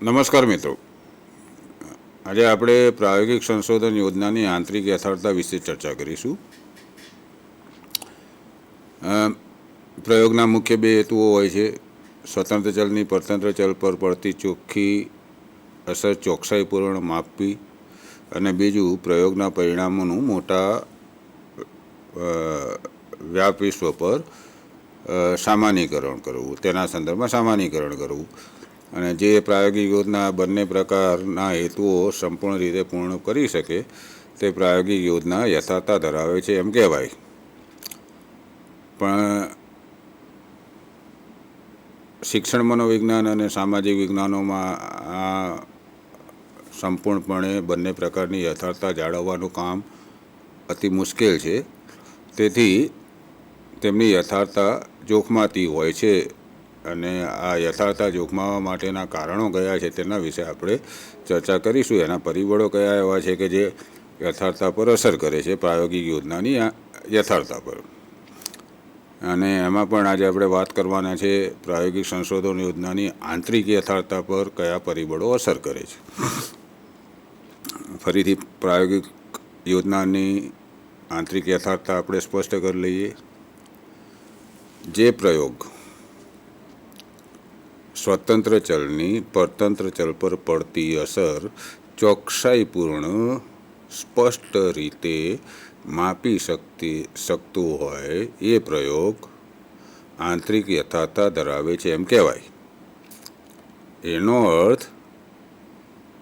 નમસ્કાર મિત્રો, આજે આપણે પ્રાયોગિક સંશોધન યોજનાની આંતરિક યથાર્થતા વિશે ચર્ચા કરીશું. પ્રયોગના મુખ્ય બે હેતુઓ હોય છે: સ્વતંત્ર ચલની પરતંત્ર ચલ પર પડતી ચોખ્ખી અસર ચોકસાઈપૂર્ણ માપવી, અને બીજું પ્રયોગના પરિણામોનું મોટા વ્યાપ વિશ્વ પર સામાન્યીકરણ કરવું, તેના સંદર્ભમાં સામાન્યીકરણ કરવું. અને જે પ્રાયોગિક યોજના બંને પ્રકારના હેતુઓ સંપૂર્ણ રીતે પૂર્ણ કરી શકે તે પ્રાયોગિક યોજના યથાર્થતા ધરાવે છે એમ કહેવાય. પણ શિક્ષણ, મનોવિજ્ઞાન અને સામાજિક વિજ્ઞાનોમાં આ સંપૂર્ણપણે બંને પ્રકારની યથાર્થતા જાળવવાનું કામ અતિ મુશ્કેલ છે. તેથી તેમની યથાર્થતા જોખમાતી હોય છે, અને આ યથાર્થતા જોખમાવા માટેના કારણો કયા છે તેના વિશે આપણે ચર્ચા કરીશું. એના પરિબળો કયા એવા છે કે જે યથાર્થતા પર અસર કરે છે, પ્રાયોગિક યોજનાની યથાર્થતા પર. અને એમાં પણ આજે આપણે વાત કરવાના છે પ્રાયોગિક સંશોધન યોજનાની આંતરિક યથાર્થતા પર કયા પરિબળો અસર કરે છે. ફરીથી પ્રાયોગિક યોજનાની આંતરિક યથાર્થતા આપણે સ્પષ્ટ કરી લઈએ. જે પ્રયોગ સ્વતંત્ર ચલની પરતંત્ર ચલ પર પડતી અસર ચોકસાઈપૂર્ણ સ્પષ્ટ રીતે માપી શકતું હોય એ પ્રયોગ આંતરિક યથાર્થતા ધરાવે છે એમ કહેવાય. એનો અર્થ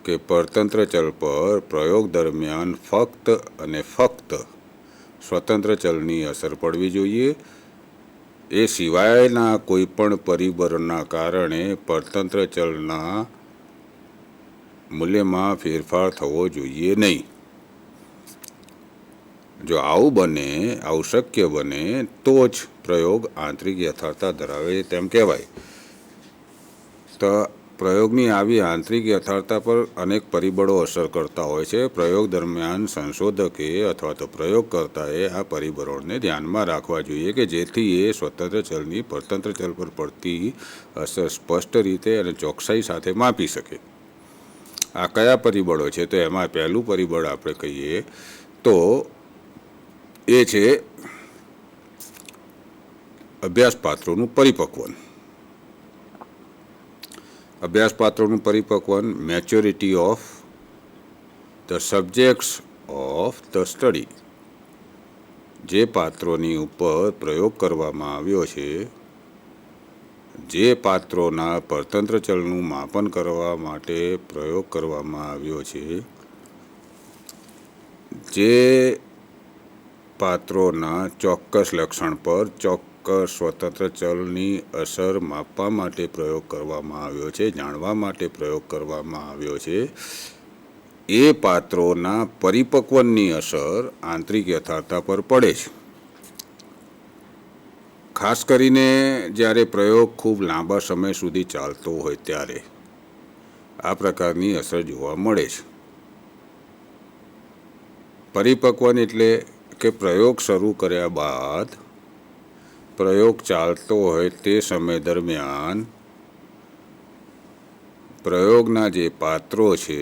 કે પરતંત્ર ચલ પર પ્રયોગ દરમિયાન ફક્ત અને ફક્ત સ્વતંત્ર ચલની અસર પડવી જોઈએ. એ સિવાયના કોઈપણ પરિબળના કારણે પરતંત્ર ચલના મૂલ્યમાં ફેરફાર થવો જોઈએ નહીં. જો આવું બને, આવું શક્ય બને તો જ પ્રયોગ આંતરિક યથાર્થતા ધરાવે તેમ કહેવાય. તો પ્રયોગની આવી આંતરિક યથાર્થતા પર અનેક પરિબળો અસર કરતા હોય છે. પ્રયોગ દરમિયાન સંશોધકે અથવા તો પ્રયોગકર્તાએ આ પરિબળોને ધ્યાનમાં રાખવા જોઈએ કે જેથી એ સ્વતંત્ર ચલની પરતંત્ર ચલ પર પડતી અસર સ્પષ્ટ રીતે અને ચોકસાઈ સાથે માપી શકે. આ કયા પરિબળો છે? તો એમાં પહેલું પરિબળ આપણે કહીએ તો એ છે અભ્યાસપાત્રોનું પરિપક્વન. અભ્યાસપાત્રોનું પરિપક્વન, maturity of the subjects of the study. જે પાત્રોની ઉપર પ્રયોગ કરવામાં આવ્યો છે, જે પાત્રોના પરતંત્ર ચલનું માપન કરવા માટે પ્રયોગ કરવામાં આવ્યો છે, જે પાત્રોના ચોક્કસ લક્ષણ પર ચોક્કસ સ્વતંત્ર ચલની અસર માપવા માટે પ્રયોગ કરવામાં આવ્યો છે, જાણવા માટે પ્રયોગ કરવામાં આવ્યો છે, એ પાત્રોના પરિપક્વનની અસર આંતરિક યથાર્થતા પર પડે છે. ખાસ કરીને જ્યારે પ્રયોગ ખૂબ લાંબા સમય સુધી ચાલતો હોય ત્યારે આ પ્રકારની અસર જોવા મળે છે. પરિપક્વન એટલે કે પ્રયોગ શરૂ કર્યા બાદ પ્રયોગ ચાલતો હોય તે સમય દરમિયાન પ્રયોગના જે પાત્રો છે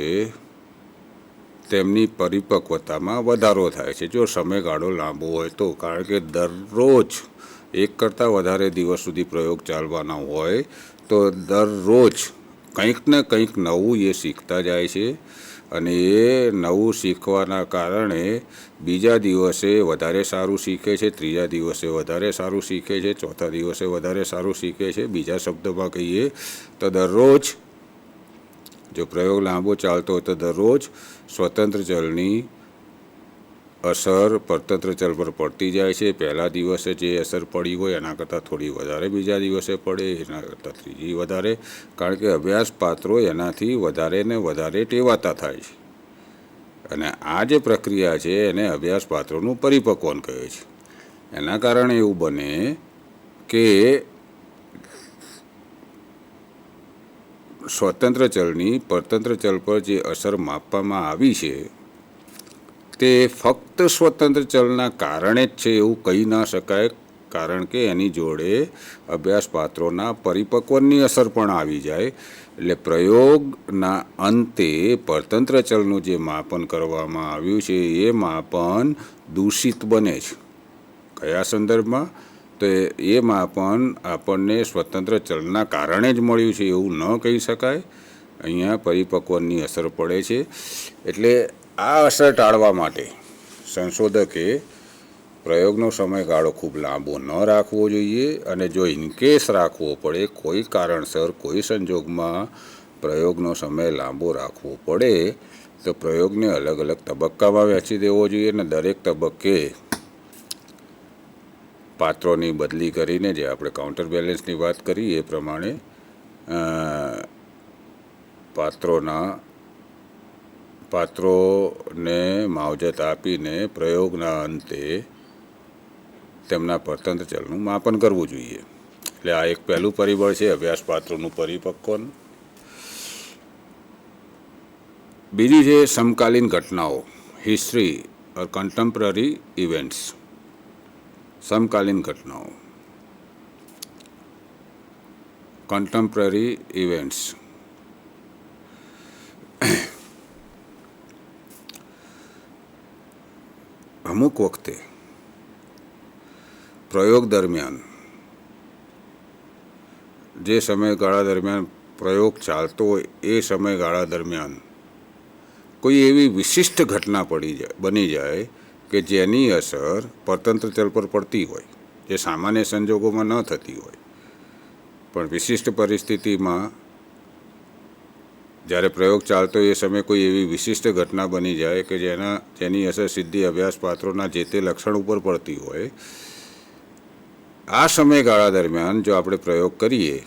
તેમની પરિપક્વતામાં વધારો થાય છે. જો સમયગાળો લાંબો હોય તો, કારણ કે દરરોજ એક કરતાં વધારે દિવસ સુધી પ્રયોગ ચાલવાના હોય તો દરરોજ કંઈક ને કંઈક નવું એ શીખતા જાય છે, અને એ નવું શીખવાના કારણે બીજા દિવસે વધારે સારું શીખે છે, ત્રીજા દિવસે વધારે સારું શીખે છે, ચોથા દિવસે વધારે સારું શીખે છે. બીજા શબ્દોમાં કહીએ તો દરરોજ જો પ્રયોગ લાંબો ચાલતો હોય તો દરરોજ સ્વતંત્ર ચલની અસર પરતંત્ર ચલ પર પડતી જાય છે. પહેલા દિવસે જે અસર પડી હોય એના કરતાં થોડી વધારે બીજા દિવસે પડે, એના કરતાં ત્રીજી વધારે, કારણ કે અભ્યાસપાત્રો એનાથી વધારે ને વધારે ટેવાતા થાય છે. અને આ જે પ્રક્રિયા છે એને અભ્યાસપાત્રોનું પરિપક્વન કહે છે. એના કારણે એવું બને કે સ્વતંત્ર ચલની પરતંત્ર ચલ પર જે અસર માપવામાં આવી છે તે ફક્ત સ્વતંત્ર ચલના કારણે જ છે એવું કહી ના શકાય, કારણ કે એની જોડે અભ્યાસપાત્રોના પરિપક્વની અસર પણ આવી જાય. એટલે પ્રયોગના અંતે પરતંત્ર ચલનું જે માપન કરવામાં આવ્યું છે એ માપન દૂષિત બને છે. કયા સંદર્ભમાં? તો એ માપન આપણને સ્વતંત્ર ચલના કારણે જ મળ્યું છે એવું ન કહી શકાય. અહીંયા પરિપક્વની અસર પડે છે. એટલે આ અસર ટાળવા માટે સંશોધકે પ્રયોગનો સમયગાળો ખૂબ લાંબો ન રાખવો જોઈએ, અને જો ઇનકેસ રાખવો પડે, કોઈ કારણસર કોઈ સંજોગમાં પ્રયોગનો સમય લાંબો રાખવો પડે તો પ્રયોગને અલગ અલગ તબક્કામાં વહેંચી દેવો જોઈએ, અને દરેક તબક્કે પાત્રોની બદલી કરીને, જે આપણે કાઉન્ટર બેલેન્સની વાત કરી એ પ્રમાણે પાત્રોને માવજત આપીને પ્રયોગના અંતે તેમના પરતંત્ર ચલનું માપન કરવું જોઈએ. એટલે આ એક પહેલું પરિબળ છે અભ્યાસપાત્રોનું પરિપક્વન. બીજી છે સમકાલીન ઘટનાઓ, હિસ્ટ્રી ઓર કન્ટેમ્પરરી ઇવેન્ટ્સ. સમકાલીન ઘટનાઓ, કન્ટેમ્પરરી ઇવેન્ટ્સ. અમુક વખતે પ્રયોગ દરમિયાન, જે સમયગાળા દરમિયાન પ્રયોગ ચાલતો હોય એ સમયગાળા દરમિયાન કોઈ એવી વિશિષ્ટ ઘટના બની જાય કે જેની અસર પરતંત્ર ચલ પર પડતી હોય, જે સામાન્ય સંજોગોમાં ન થતી હોય, પણ વિશિષ્ટ પરિસ્થિતિમાં જ્યારે પ્રયોગ ચાલતો એ સમયે કોઈ એવી વિશિષ્ટ ઘટના બની જાય કે જેની અસર સીધી અભ્યાસપાત્રોના જે તે લક્ષણ ઉપર પડતી હોય. આ સમયગાળા દરમિયાન જો આપણે પ્રયોગ કરીએ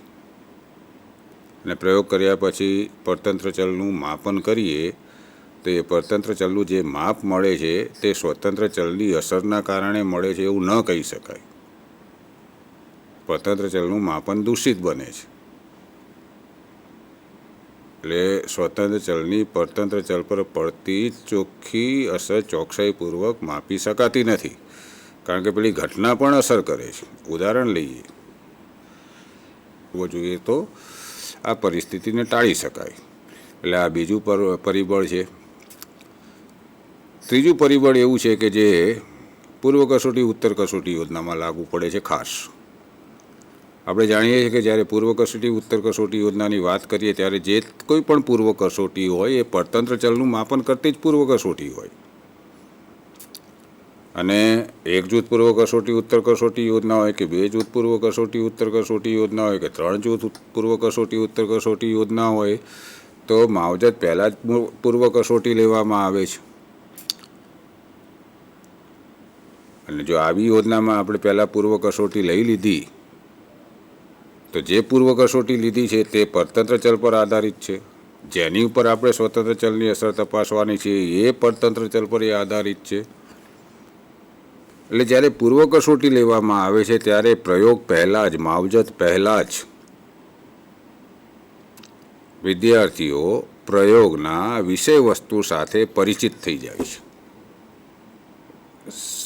અને પ્રયોગ કર્યા પછી પરતંત્ર ચલનું માપન કરીએ તો એ પરતંત્ર ચલનું જે માપ મળે છે તે સ્વતંત્ર ચલની અસરના કારણે મળે છે એવું ન કહી શકાય. પરતંત્ર ચલનું માપન દૂષિત બને છે. એટલે સ્વતંત્ર ચલની પરતંત્ર ચલ પર પડતી ચોખ્ખી અસર ચોકસાઈપૂર્વક માપી શકાતી નથી, કારણ કે પેલી ઘટના પણ અસર કરે છે. ઉદાહરણ લઈએ જોઈએ તો આ પરિસ્થિતિને ટાળી શકાય. એટલે આ બીજું પરિબળ છે. ત્રીજું પરિબળ એવું છે કે જે પૂર્વ કસોટી ઉત્તર કસોટી યોજનામાં લાગુ પડે છે. ખાસ આપણે જાણીએ છીએ કે જ્યારે પૂર્વ કસોટી ઉત્તર કસોટી યોજનાની વાત કરીએ ત્યારે જે કોઈ પણ પૂર્વ કસોટી હોય એ પરતંત્ર ચલનું માપન કરતી જ પૂર્વ કસોટી હોય. અને એક જૂથ પૂર્વ કસોટી ઉત્તર કસોટી યોજના હોય કે બે જૂથ પૂર્વ કસોટી ઉત્તર કસોટી યોજના હોય કે ત્રણ જૂથ પૂર્વ કસોટી ઉત્તર કસોટી યોજના હોય તો માવજત પહેલાં જ પૂર્વ કસોટી લેવામાં આવે છે. અને જો આવી યોજનામાં આપણે પહેલાં પૂર્વ કસોટી લઈ લીધી તો જે પૂર્વ કસોટી લીધી છે તે પરતંત્ર ચલ પર આધારિત છે. જેની ઉપર આપણે સ્વતંત્ર ચલની અસર તપાસવાની છે એ પરતંત્ર ચલ પર એ આધારિત છે. એટલે જ્યારે પૂર્વ કસોટી લેવામાં આવે છે ત્યારે પ્રયોગ પહેલાં જ, માવજત પહેલાં જ વિદ્યાર્થીઓ પ્રયોગના વિષય વસ્તુ સાથે પરિચિત થઈ જાય છે.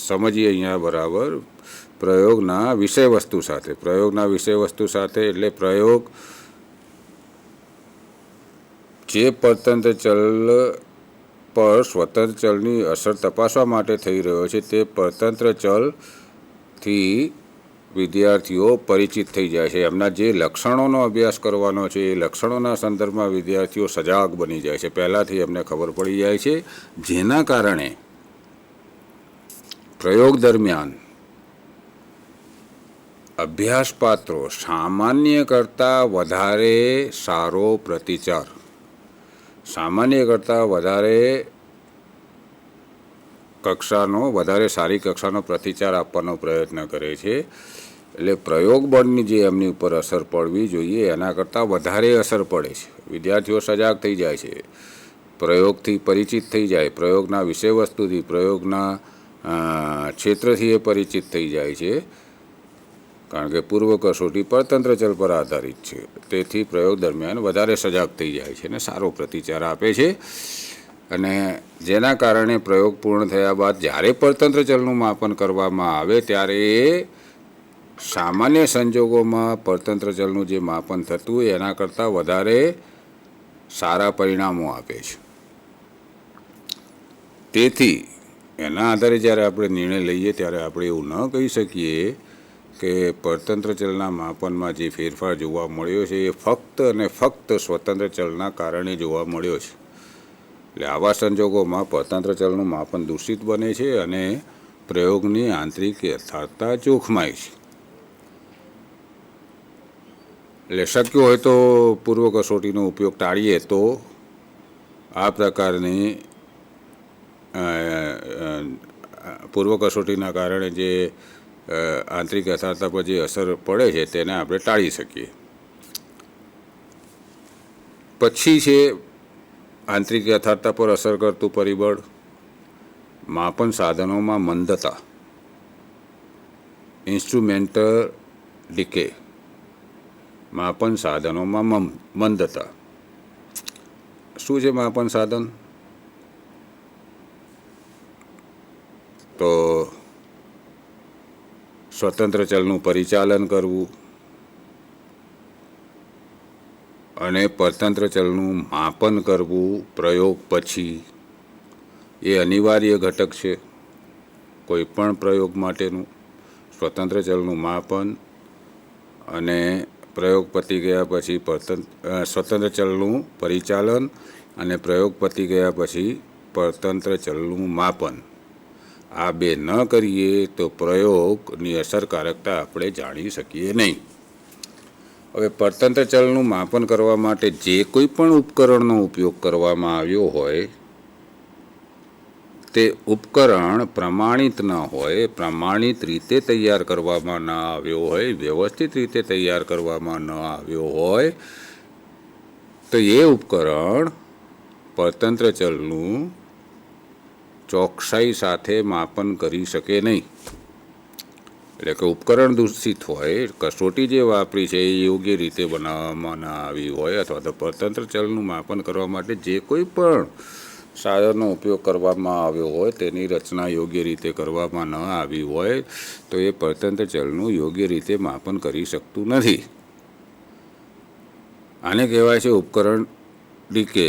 સમજીએ અહીંયા બરાબર. પ્રયોગના વિષય વસ્તુ સાથે, પ્રયોગના વિષય વસ્તુ સાથે એટલે પ્રયોગ જે પરતંત્ર ચલ પર સ્વતંત્ર ચલની અસર તપાસવા માટે થઈ રહ્યો છે તે પરતંત્ર ચલથી વિદ્યાર્થીઓ પરિચિત થઈ જાય છે. એમના જે લક્ષણોનો અભ્યાસ કરવાનો છે એ લક્ષણોના સંદર્ભમાં વિદ્યાર્થીઓ સજાગ બની જાય છે. પહેલાંથી એમને ખબર પડી જાય છે, જેના કારણે પ્રયોગ દરમિયાન અભ્યાસપાત્રો સામાન્ય કરતાં વધારે સારો પ્રતિચાર, સામાન્ય કરતાં વધારે સારી કક્ષાનો પ્રતિચાર આપવાનો પ્રયત્ન કરે છે. એટલે પ્રયોગ બળની જે એમની ઉપર અસર પડવી જોઈએ એના કરતાં વધારે અસર પડે છે. વિદ્યાર્થીઓ સજાગ થઈ જાય છે, પ્રયોગથી પરિચિત થઈ જાય, પ્રયોગના વિષય વસ્તુથી, પ્રયોગના ક્ષેત્રથી એ પરિચિત થઈ જાય છે, કારણ કે પૂર્વ કસોટી પરતંત્ર ચલ પર આધારિત છે. તેથી પ્રયોગ દરમિયાન વધારે સજાગ થઈ જાય છે અને સારો પ્રતિચાર આપે છે. અને જેના કારણે પ્રયોગ પૂર્ણ થયા બાદ જ્યારે પરતંત્ર ચલનું માપન કરવામાં આવે ત્યારે એ સામાન્ય સંજોગોમાં પરતંત્ર ચલનું જે માપન થતું હોય એના કરતાં વધારે સારા પરિણામો આપે છે. તેથી એના આધારે જ્યારે આપણે નિર્ણય લઈએ ત્યારે આપણે એવું ન કહી શકીએ કે પરતંત્ર ચલના માપનમાં જે ફેરફાર જોવા મળ્યો છે એ ફક્ત અને ફક્ત સ્વતંત્ર ચલના કારણે જોવા મળ્યો છે. એટલે આવા સંજોગોમાં પરતંત્ર ચલનું માપન દૂષિત બને છે અને પ્રયોગની આંતરિક યથાર્થતા જોખમાય છે. એટલે શક્ય હોય તો પૂર્વ કસોટીનો ઉપયોગ ટાળીએ તો આ પ્રકારની પૂર્વ કસોટીના કારણે જે આંતરિક યથાર્થતા પર જે અસર પડે છે તેને આપણે ટાળી શકીએ. પછી છે આંતરિક યથાર્થતા પર અસર કરતું પરિબળ માપન સાધનોમાં મંદતા, ઇન્સ્ટ્રુમેન્ટલ ડીકે. માપન સાધનોમાં મંદતા. શું છે માપન સાધન? તો સ્વતંત્ર ચલનું પરિચાલન કરવું અને પરતંત્ર ચલનું માપન કરવું પ્રયોગ પછી એ અનિવાર્ય ઘટક છે કોઈ પણ પ્રયોગ માટેનું. સ્વતંત્ર ચલનું માપન અને પ્રયોગ પતી ગયા પછી સ્વતંત્ર ચલનું પરિચાલન અને પ્રયોગ પતી ગયા પછી પરતંત્ર ચલનું માપન. આ બે ન કરીએ તો પ્રયોગની અસરકારકતા આપણે જાણી શકીએ નહીં. હવે પરતંત્ર ચલનું માપન કરવા માટે જે કોઈ પણ ઉપકરણનો ઉપયોગ કરવામાં આવ્યો હોય તે ઉપકરણ પ્રમાણિત ન હોય, પ્રમાણિત રીતે તૈયાર કરવામાં ન આવ્યો હોય, વ્યવસ્થિત રીતે તૈયાર કરવામાં ન આવ્યો હોય તો એ ઉપકરણ પરતંત્ર ચલનું ચોકસાઈ સાથે માપન કરી શકે નહીં. એટલે કે ઉપકરણ દૂષિત હોય, કસોટી જે વાપરી છે એ યોગ્ય રીતે બનાવવામાં ન આવી હોય અથવા તો પરતંત્ર ચલનું માપન કરવા માટે જે કોઈ પણ સાધનનો ઉપયોગ કરવામાં આવ્યો હોય તેની રચના યોગ્ય રીતે કરવામાં ન આવી હોય તો એ પરતંત્ર ચલનું યોગ્ય રીતે માપન કરી શકતું નથી. આને કહેવાય છે ઉપકરણ ડીકે,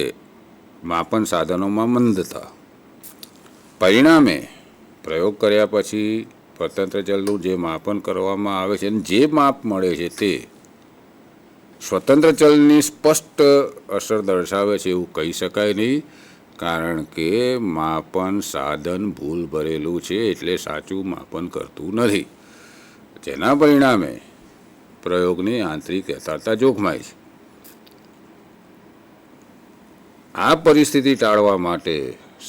માપન સાધનોમાં મંદતા. પરિણામે પ્રયોગ કર્યા પછી પરતંત્ર ચલનું જે માપન કરવામાં આવે છે અને જે માપ મળે છે તે સ્વતંત્ર ચલની સ્પષ્ટ અસર દર્શાવે છે એવું કહી શકાય નહીં, કારણ કે માપન સાધન ભૂલ ભરેલું છે એટલે સાચું માપન કરતું નથી, જેના પરિણામે પ્રયોગની આંતરિક યથાર્થતા જોખમાય છે. આ પરિસ્થિતિ ટાળવા માટે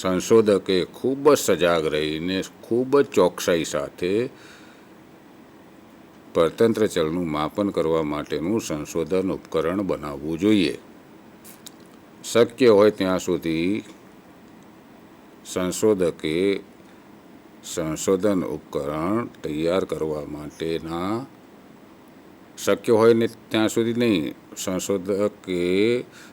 સંશોધકે ખૂબ જ સજાગ રહીને ખૂબ જ ચોકસાઈ સાથે પરતંત્ર ચલનું માપન કરવા માટેનું સંશોધન ઉપકરણ બનાવવું જોઈએ. શક્ય હોય ત્યાં સુધી સંશોધકે સંશોધન ઉપકરણ તૈયાર કરવા માટેના શક્ય હોય ને ત્યાં સુધી નહીં, સંશોધકે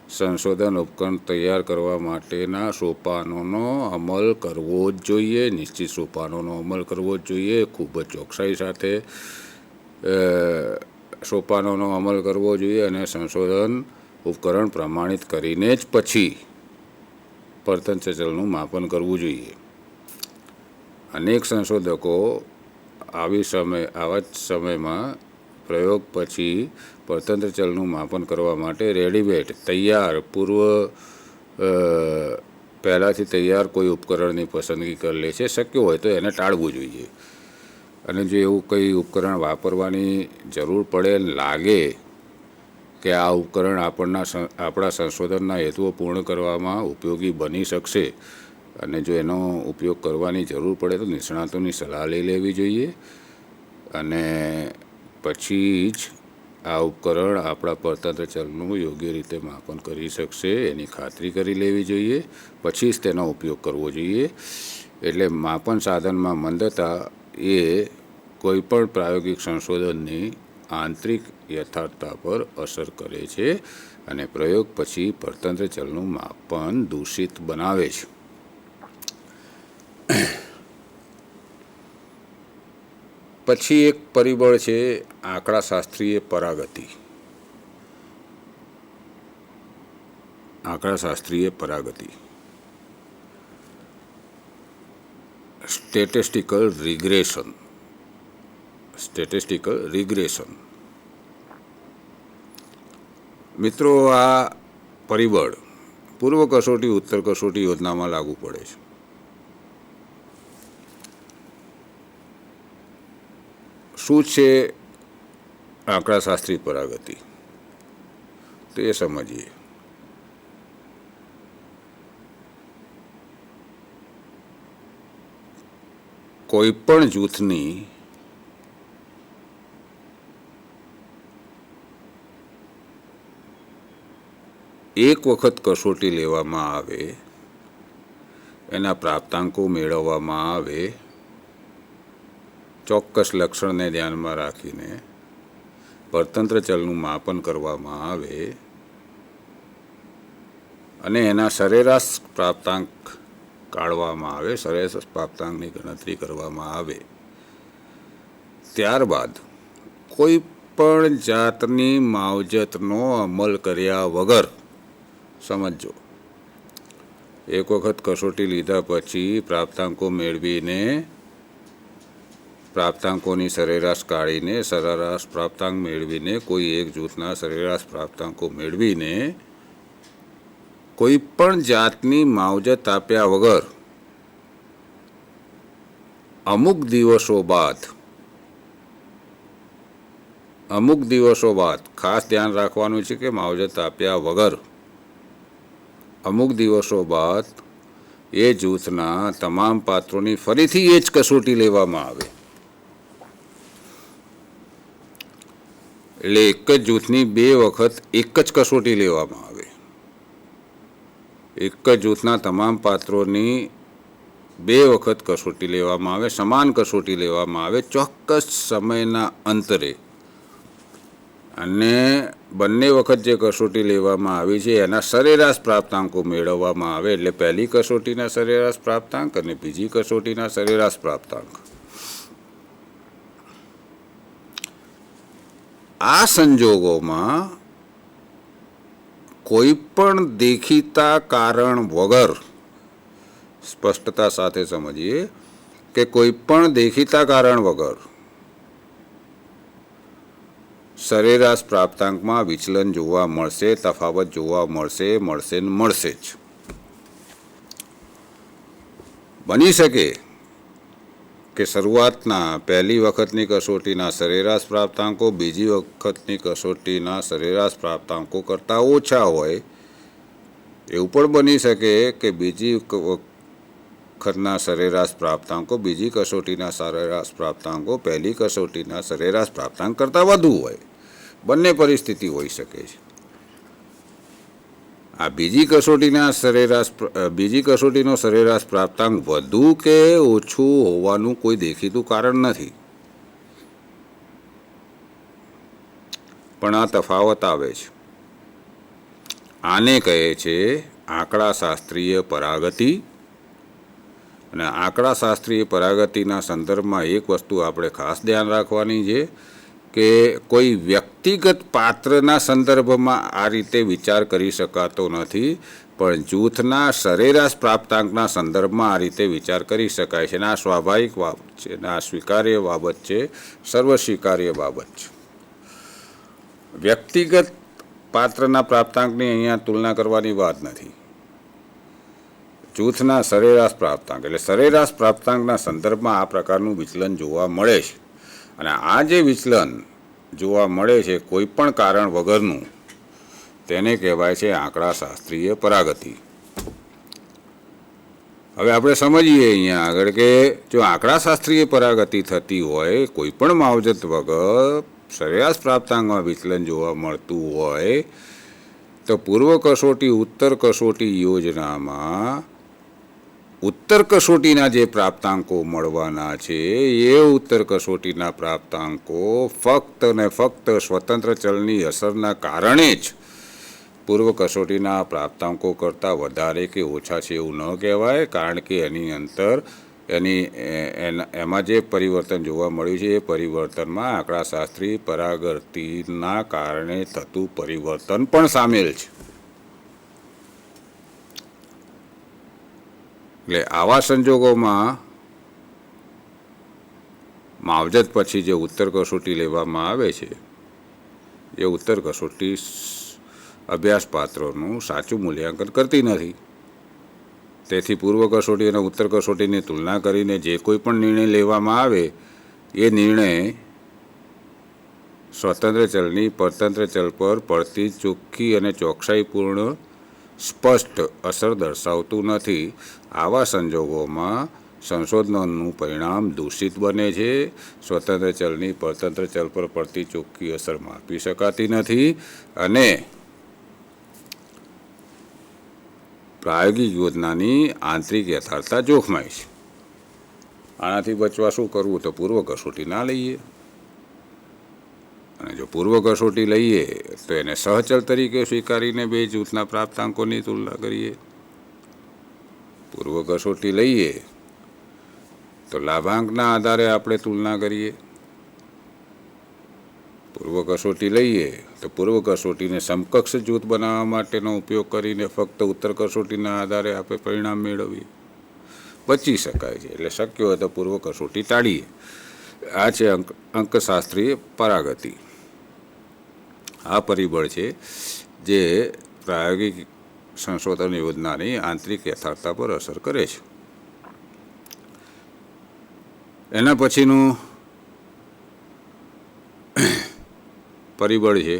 સંશોધન ઉપકરણ તૈયાર કરવા માટેના સોપાનોનો અમલ કરવો જ જોઈએ, નિશ્ચિત સોપાનોનો અમલ કરવો જ જોઈએ. ખૂબ જ ચોકસાઈ સાથે સોપાનોનો અમલ કરવો જોઈએ અને સંશોધન ઉપકરણ પ્રમાણિત કરીને જ પછી પરતંત્ર ચલનું માપન કરવું જોઈએ. અનેક સંશોધકો આવા જ સમયમાં પ્રયોગ પછી પરતંત્ર ચલનું માપન કરવા માટે રેડીમેડ તૈયાર પહેલાંથી તૈયાર કોઈ ઉપકરણની પસંદગી કરી લે છે. શક્ય હોય તો એને ટાળવું જોઈએ. અને જો એવું કંઈ ઉપકરણ વાપરવાની જરૂર પડે લાગે કે આ ઉપકરણ આપણા સંશોધનના હેતુઓ પૂર્ણ કરવામાં ઉપયોગી બની શકશે અને જો એનો ઉપયોગ કરવાની જરૂર પડે તો નિષ્ણાતોની સલાહ લઈ લેવી જોઈએ અને પછી જ આ ઉપકરણ આપણા પરતંત્ર ચલનું યોગ્ય રીતે માપન કરી શકશે એની ખાતરી કરી લેવી જોઈએ, પછી જ તેનો ઉપયોગ કરવો જોઈએ. એટલે માપન સાધનમાં મંદતા એ કોઈપણ પ્રાયોગિક સંશોધનની આંતરિક યથાર્થતા પર અસર કરે છે અને પ્રયોગ પછી પરતંત્ર ચલનું માપન દૂષિત બનાવે છે. પછી એક પરિબળ છે આંકડાશાસ્ત્રીય પરાગતિ. આંકડાશાસ્ત્રીય પરાગતિ, સ્ટેટિસ્ટિકલ રિગ્રેશન. Statistical regression. મિત્રો, આ પરિબળ પૂર્વ કસોટી ઉત્તર કસોટી યોજનામાં લાગુ પડે છે. શું છે આંકડાશાસ્ત્રી પરાગતિ તે સમજીએ. કોઈ પણ જૂથની એક વખત કસોટી લેવામાં આવે, એના પ્રાપ્તાંકો મેળવવામાં આવે, ચોક્કસ લક્ષણને ધ્યાનમાં રાખીને પરતંત્ર ચલનું માપન કરવામાં આવે અને એના સરેરાશ પ્રાપ્તાંક કાઢવામાં આવે, સરેરાશ પ્રાપ્તાંકની ગણતરી કરવામાં આવે, ત્યારબાદ કોઈ પણ જાતની માવજતનો અમલ કર્યા વગર, સમજો, એક વખત કસોટી લીધા પછી પ્રાપ્તાંકો મેળવીને પ્રાપ્તાંકોની સરેરાશ કાઢીને સરેરાશ પ્રાપ્તાંક મેળવીને કોઈ એક જૂથના સરેરાશ પ્રાપ્તાંકો મેળવીને કોઈ પણ જાતની માવજત આપ્યા વગર અમુક દિવસો બાદ ખાસ ધ્યાન રાખવાનું છે કે માવજત આપ્યા વગર અમુક દિવસો બાદ એ જૂથના તમામ પાત્રોની ફરીથી એ જ કસોટી લેવામાં આવે. એટલે એક જ જૂથની બે વખત એક જ કસોટી લેવામાં આવે. એક જ જૂથના તમામ પાત્રોની બે વખત કસોટી લેવામાં આવે, સમાન કસોટી લેવામાં આવે ચોક્કસ સમયના અંતરે, અને બંને વખત જે કસોટી લેવામાં આવી છે એના સરેરાશ પ્રાપ્તાંકો મેળવવામાં આવે. એટલે પહેલી કસોટીના સરેરાશ પ્રાપ્તાંક અને બીજી કસોટીના સરેરાશ પ્રાપ્તાંક. આ સંજોગોમાં કોઈ પણ દેખીતા કારણ વગર, સ્પષ્ટતા સાથે સમજીએ કે કોઈ પણ દેખીતા કારણ વગર સરેરાશ પ્રાપ્તાંકમાં વિચલન જોવા મળશે, તફાવત જોવા મળશે જ. બની શકે કે શરૂઆતના પહેલી વખતની કસોટીના સરેરાશ પ્રાપ્તાંકો બીજી વખતની કસોટીના સરેરાશ પ્રાપ્તાંકો કરતાં ઓછા હોય. એવું પણ બની શકે કે બીજી વખતના સરેરાશ પ્રાપ્તાંકો બીજી કસોટીના સરેરાશ પ્રાપ્તાંકો પહેલી કસોટીના સરેરાશ પ્રાપ્તાંક કરતાં વધુ હોય. બંને પરિસ્થિતિ હોઈ શકે છે. આ બીજી કસોટીનો સરેરાશ પ્રાપ્તાંક વધુ કે ઓછું હોવાનું કોઈ દેખીતું કારણ નથી, પણ આ તફાવત આવે છે. આને કહે છે આંકડાશાસ્ત્રીય પરાગતિ. અને આંકડાશાસ્ત્રીય પરાગતિના સંદર્ભમાં એક વસ્તુ આપણે ખાસ ધ્યાન રાખવાની છે કે કોઈ વ્યક્તિગત પાત્રના સંદર્ભમાં આ રીતે વિચાર કરી શકાતો નથી, પણ જૂથના સરેરાશ પ્રાપ્તાંકના સંદર્ભમાં આ રીતે વિચાર કરી શકાય છે. અને આ સ્વાભાવિક બાબત છે, અને આ સ્વીકાર્ય બાબત છે, સર્વસ્વીકાર્ય બાબત છે. વ્યક્તિગત પાત્રના પ્રાપ્તાંકની અહીંયા તુલના કરવાની વાત નથી. જૂથના સરેરાશ પ્રાપ્તાંક એટલે સરેરાશ પ્રાપ્તાંકના સંદર્ભમાં આ પ્રકારનું વિચલન જોવા મળે છે. અને આ જે વિચલન જોવા મળે છે કોઈ પણ કારણ વગરનું, તેને કહેવાય છે આંકડાશાસ્ત્રીય પરાગતિ. હવે આપણે સમજીએ અહીંયા આગળ કે જો આંકડાશાસ્ત્રીય પરાગતિ થતી હોય, કોઈ પણ માવજત વગર સરેરાશ પ્રાપ્તાંકમાં વિચલન જોવા મળતું હોય, તો પૂર્વ કસોટી ઉત્તર કસોટી યોજનામાં ઉત્તર કસોટીના જે પ્રાપ્તાંકો મળવાના છે એ ઉત્તર કસોટીના પ્રાપ્તાંકો ફક્ત ને ફક્ત સ્વતંત્ર ચલની અસરના કારણે જ પૂર્વ કસોટીના પ્રાપ્તાંકો કરતાં વધારે કે ઓછા છે એવું ન કહેવાય, કારણ કે એની અંદર એમાં જે પરિવર્તન જોવા મળ્યું છે એ પરિવર્તનમાં આંકડાશાસ્ત્રી પરાગતિના કારણે થતું પરિવર્તન પણ સામેલ છે. એટલે આવા સંજોગોમાં માવજત પછી જે ઉત્તર કસોટી લેવામાં આવે છે એ ઉત્તર કસોટી અભ્યાસપાત્રોનું સાચું મૂલ્યાંકન કરતી નથી. તેથી પૂર્વ કસોટી અને ઉત્તર કસોટીની તુલના કરીને જે કોઈ પણ નિર્ણય લેવામાં આવે એ નિર્ણય સ્વતંત્ર ચલની પરતંત્ર ચલ પર પડતી ચોખ્ખી અને ચોકસાઈપૂર્ણ સ્પષ્ટ અસર દર્શાવતું નથી. આવા સંજોગોમાં સંશોધનનું પરિણામ દૂષિત બને છે. સ્વતંત્ર ચલની પરતંત્ર ચલ પર પડતી ચોખ્ખી અસર માપી શકાતી નથી અને પ્રાયોગિક યોજનાની આંતરિક યથાર્થતા જોખમાય છે. આનાથી બચવા શું કરવું? તો પૂર્વ કસોટી ના લઈએ, અને જો પૂર્વ કસોટી લઈએ તો એને સહચલ તરીકે સ્વીકારીને બે જૂથના પ્રાપ્તાંકોની તુલના કરીએ. પૂર્વ કસોટી લઈએ તો લાભાંકના આધારે આપણે તુલના કરીએ. પૂર્વ કસોટી લઈએ તો પૂર્વ કસોટીને સમકક્ષ જૂથ બનાવવા માટેનો ઉપયોગ કરીને ફક્ત ઉત્તર કસોટીના આધારે આપણે પરિણામ મેળવીએ. બચી શકાય છે. એટલે શક્ય હોય તો પૂર્વ કસોટી ટાળીએ. આ છે અંકશાસ્ત્રીય પરાગતિ. આ પરિબળ છે જે પ્રાયોગિક સંશોધન યોજનાની આંતરિક યથાર્થતા પર અસર કરે છે. એના પછીનું પરિબળ છે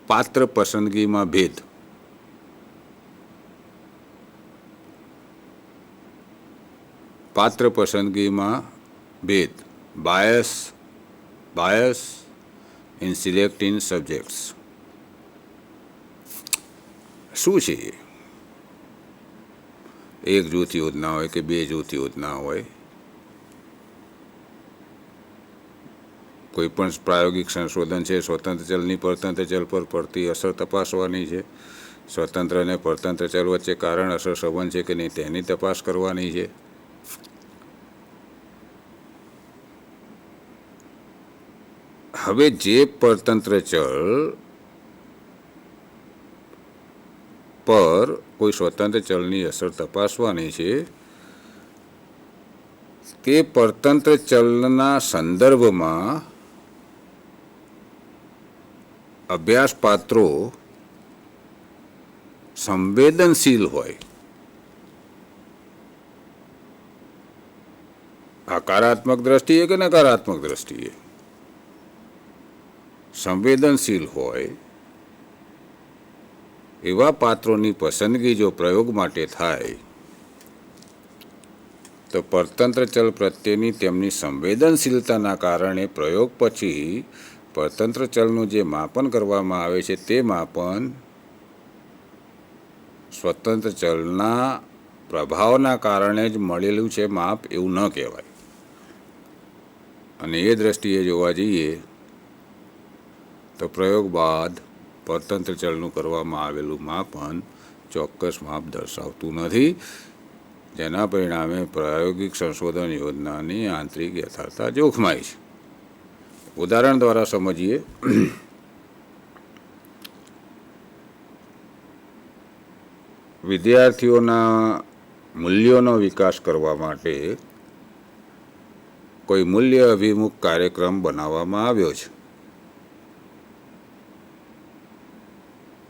પાત્ર પસંદગીમાં ભેદ. પાત્ર પસંદગીમાં ભેદ, બાયસ ઇન સિલેક્ટિંગ સબ્જેક્ટ્સ. શું છે? એક જૂથ યોજના હોય કે બે જૂથ યોજના હોય, કોઈ પણ પ્રાયોગિક સંશોધન છે, સ્વતંત્ર ચલની પરતંત્ર ચલ પર પડતી અસર તપાસવાની છે. સ્વતંત્ર અને પરતંત્ર ચલ વચ્ચે કારણ અસર સંબંધ છે કે નહીં તેની તપાસ કરવાની છે. હવે જે પરતંત્ર ચલ પર કોઈ સ્વતંત્ર ચલની અસર તપાસવાની છે તે પરતંત્ર ચલના સંદર્ભમાં અભ્યાસપાત્રો સંવેદનશીલ હોય. હકારાત્મક દ્રષ્ટિએ કે નકારાત્મક દ્રષ્ટિએ સંવેદનશીલ હોય એવા પાત્રોની પસંદગી જો પ્રયોગ માટે થાય તો પરતંત્ર ચલ પ્રત્યેની તેમની સંવેદનશીલતાના કારણે પ્રયોગ પછી પરતંત્ર ચલનું જે માપન કરવામાં આવે છે તે માપન સ્વતંત્ર ચલના પ્રભાવના કારણે જ મળેલું છે માપ એવું ન કહેવાય. અને એ દ્રષ્ટિએ જોવા જઈએ તો પ્રયોગ બાદ પરતંત્ર ચલનું કરવામાં આવેલું માપન ચોક્કસ માપ દર્શાવતું નથી, જેના પરિણામે પ્રાયોગિક સંશોધન યોજનાની આંતરિક યથાર્થતા જોખમાય છે. ઉદાહરણ દ્વારા સમજીએ. વિદ્યાર્થીઓના મૂલ્યોનો વિકાસ કરવા માટે કોઈ મૂલ્ય અભિમુખ કાર્યક્રમ બનાવવામાં આવ્યો છે.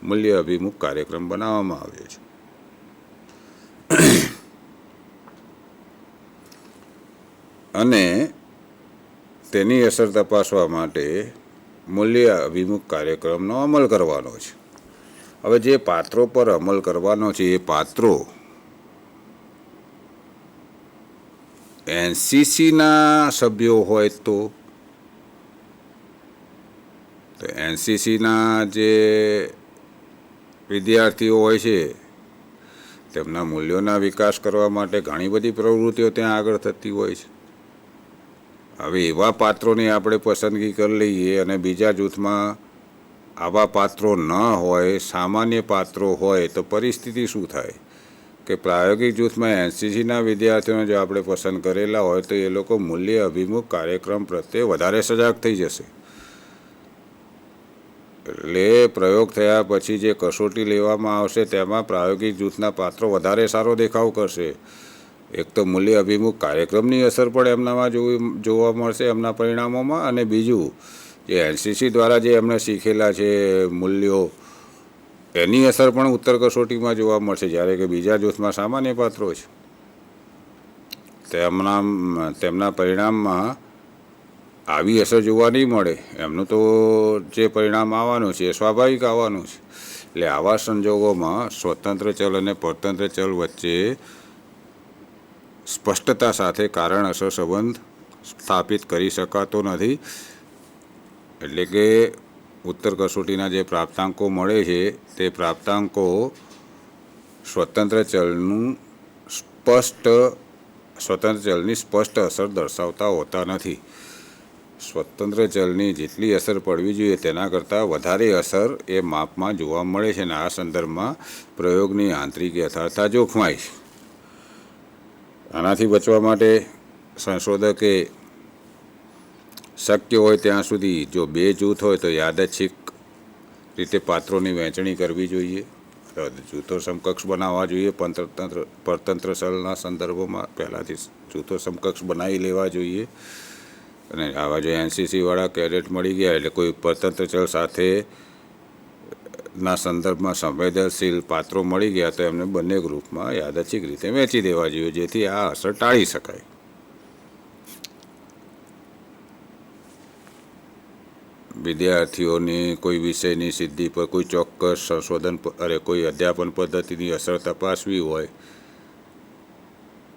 મૂલ્ય અભિમુખ કાર્યક્રમ બનાવવામાં આવ્યો છે. અને તેની અસર તપાસવા માટે મૂલ્ય અભિમુખ કાર્યક્રમનો અમલ કરવાનો છે. હવે જે પાત્રો પર અમલ કરવાનો છે એ પાત્રો એનસીસીના સભ્યો હોય તો એનસીસીના જે વિદ્યાર્થીઓ હોય છે તેમના મૂલ્યોના વિકાસ કરવા માટે ઘણી બધી પ્રવૃત્તિઓ ત્યાં આગળ થતી હોય છે. હવે એવા પાત્રોની આપણે પસંદગી કરી લઈએ અને બીજા જૂથમાં આવા પાત્રો ન હોય, સામાન્ય પાત્રો હોય તો પરિસ્થિતિ શું થાય? કે પ્રાયોગિક જૂથમાં એનસીસીના વિદ્યાર્થીઓને જો આપણે પસંદ કરેલા હોય તો એ લોકો મૂલ્ય અભિમુખ કાર્યક્રમ પ્રત્યે વધારે સજાગ થઈ જશે. એટલે પ્રયોગ થયા પછી જે કસોટી લેવામાં આવશે તેમાં પ્રાયોગિક જૂથના પાત્રો વધારે સારો દેખાવ કરશે. એક તો મૂલ્ય અભિમુખ કાર્યક્રમની અસર પણ એમનામાં જોવા મળશે એમના પરિણામોમાં, અને બીજું જે એનસીસી દ્વારા જે એમણે શીખેલા છે મૂલ્યો એની અસર પણ ઉત્તર કસોટીમાં જોવા મળશે. જ્યારે કે બીજા જૂથમાં સામાન્ય પાત્રો છે તેમના પરિણામમાં આવી અસર જોવા નહીં મળે. એમનું તો જે પરિણામ આવવાનું છે એ સ્વાભાવિક આવવાનું છે. એટલે આવા સંજોગોમાં સ્વતંત્ર ચલ અને પરતંત્ર ચલ વચ્ચે સ્પષ્ટતા સાથે કારણ અસર સંબંધ સ્થાપિત કરી શકાતો નથી. એટલે કે ઉત્તર કસોટીના જે પ્રાપ્તાંકો મળે છે તે પ્રાપ્તાંકો સ્વતંત્ર ચલની સ્પષ્ટ અસર દર્શાવતા હોતા નથી. સ્વતંત્ર ચલની જેટલી અસર પડવી જોઈએ તેના કરતાં વધારે અસર એ માપમાં જોવા મળે છે, અને આ સંદર્ભમાં પ્રયોગની આંતરિક યથાર્થતા જોખમાય છે. આનાથી બચવા માટે સંશોધકે શક્ય હોય ત્યાં સુધી જો બે જૂથ હોય તો યાદચ્છિક રીતે પાત્રોની વહેંચણી કરવી જોઈએ. જૂથો સમકક્ષ બનાવવા જોઈએ. પરતંત્ર ચલના સંદર્ભમાં પહેલાંથી જૂથો સમકક્ષ બનાવી લેવા જોઈએ. અને આવા જો એનસીસીવાળા કેડેટ મળી ગયા એટલે કોઈ પરતંત્ર ચલ સાથે ના સંદર્ભમાં સંવેદનશીલ પાત્રો મળી ગયા તો એમને બંને ગ્રુપમાં યાદચ્છિક રીતે વહેંચી દેવા જોઈએ, જેથી આ અસર ટાળી શકાય. વિદ્યાર્થીઓની કોઈ વિષયની સિદ્ધિ પર કોઈ ચોક્કસ કોઈ અધ્યાપન પદ્ધતિની અસર તપાસવી હોય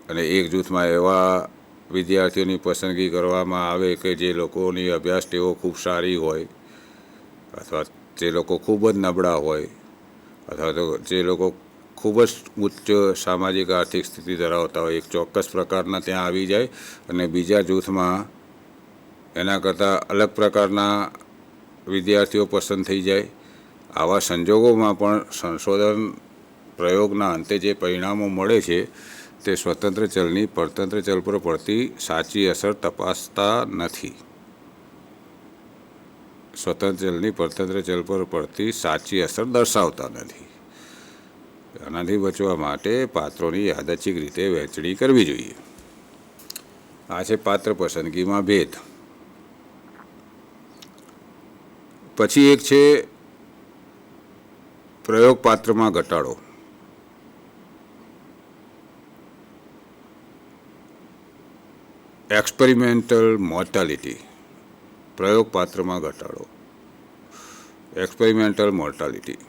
અને એક જૂથમાં એવા વિદ્યાર્થીઓની પસંદગી કરવામાં આવે કે જે લોકોની અભ્યાસ ટેવો ખૂબ સારી હોય, અથવા જે લોકો ખૂબ જ નબળા હોય, અથવા તો જે લોકો ખૂબ જ ઉચ્ચ સામાજિક આર્થિક સ્થિતિ ધરાવતા હોય, એક ચોક્કસ પ્રકારના ત્યાં આવી જાય અને બીજા જૂથમાં એના કરતાં અલગ પ્રકારના વિદ્યાર્થીઓ પસંદ થઈ જાય. આવા સંજોગોમાં પણ સંશોધન પ્રયોગના અંતે જે પરિણામો મળે છે તે સ્વતંત્ર ચલની પરતંત્ર ચલ પર પડતી સાચી અસર તપાસતા નથી. સ્વતંત્ર ચલની પરતંત્ર ચલ પર પડતી સાચી અસર દર્શાવતા નથી. આનાથી બચવા માટે પાત્રોની યાદચ્છિક રીતે વહેંચણી કરવી જોઈએ. આ છે પાત્ર પસંદગીમાં ભેદ. પછી એક છે પ્રયોગ પાત્રમાં ઘટાડો. Experimental mortality. પ્રયોગ પાત્રમાં ઘટાડો, એક્સપેરિમેન્ટલ મોર્ટાલિટી.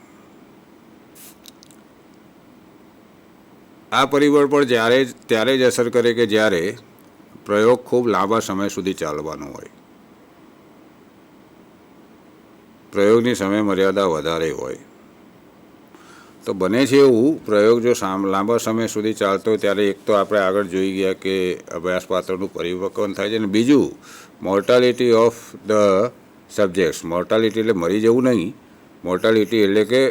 આ પરિબળ પણ ત્યારે જ અસર કરે કે જ્યારે પ્રયોગ ખૂબ લાંબા સમય સુધી ચાલવાનો હોય, પ્રયોગની સમય મર્યાદા વધારે હોય. તો બને છે એવું પ્રયોગ જો લાંબા સમય સુધી ચાલતો હોય ત્યારે એક તો આપણે આગળ જોઈ ગયા કે અભ્યાસ પાત્રનું પરિવર્તન થાય છે, અને બીજું mortality of the subjects. Mortality એટલે મરી જવું નહીં, મોર્ટાલિટી એટલે કે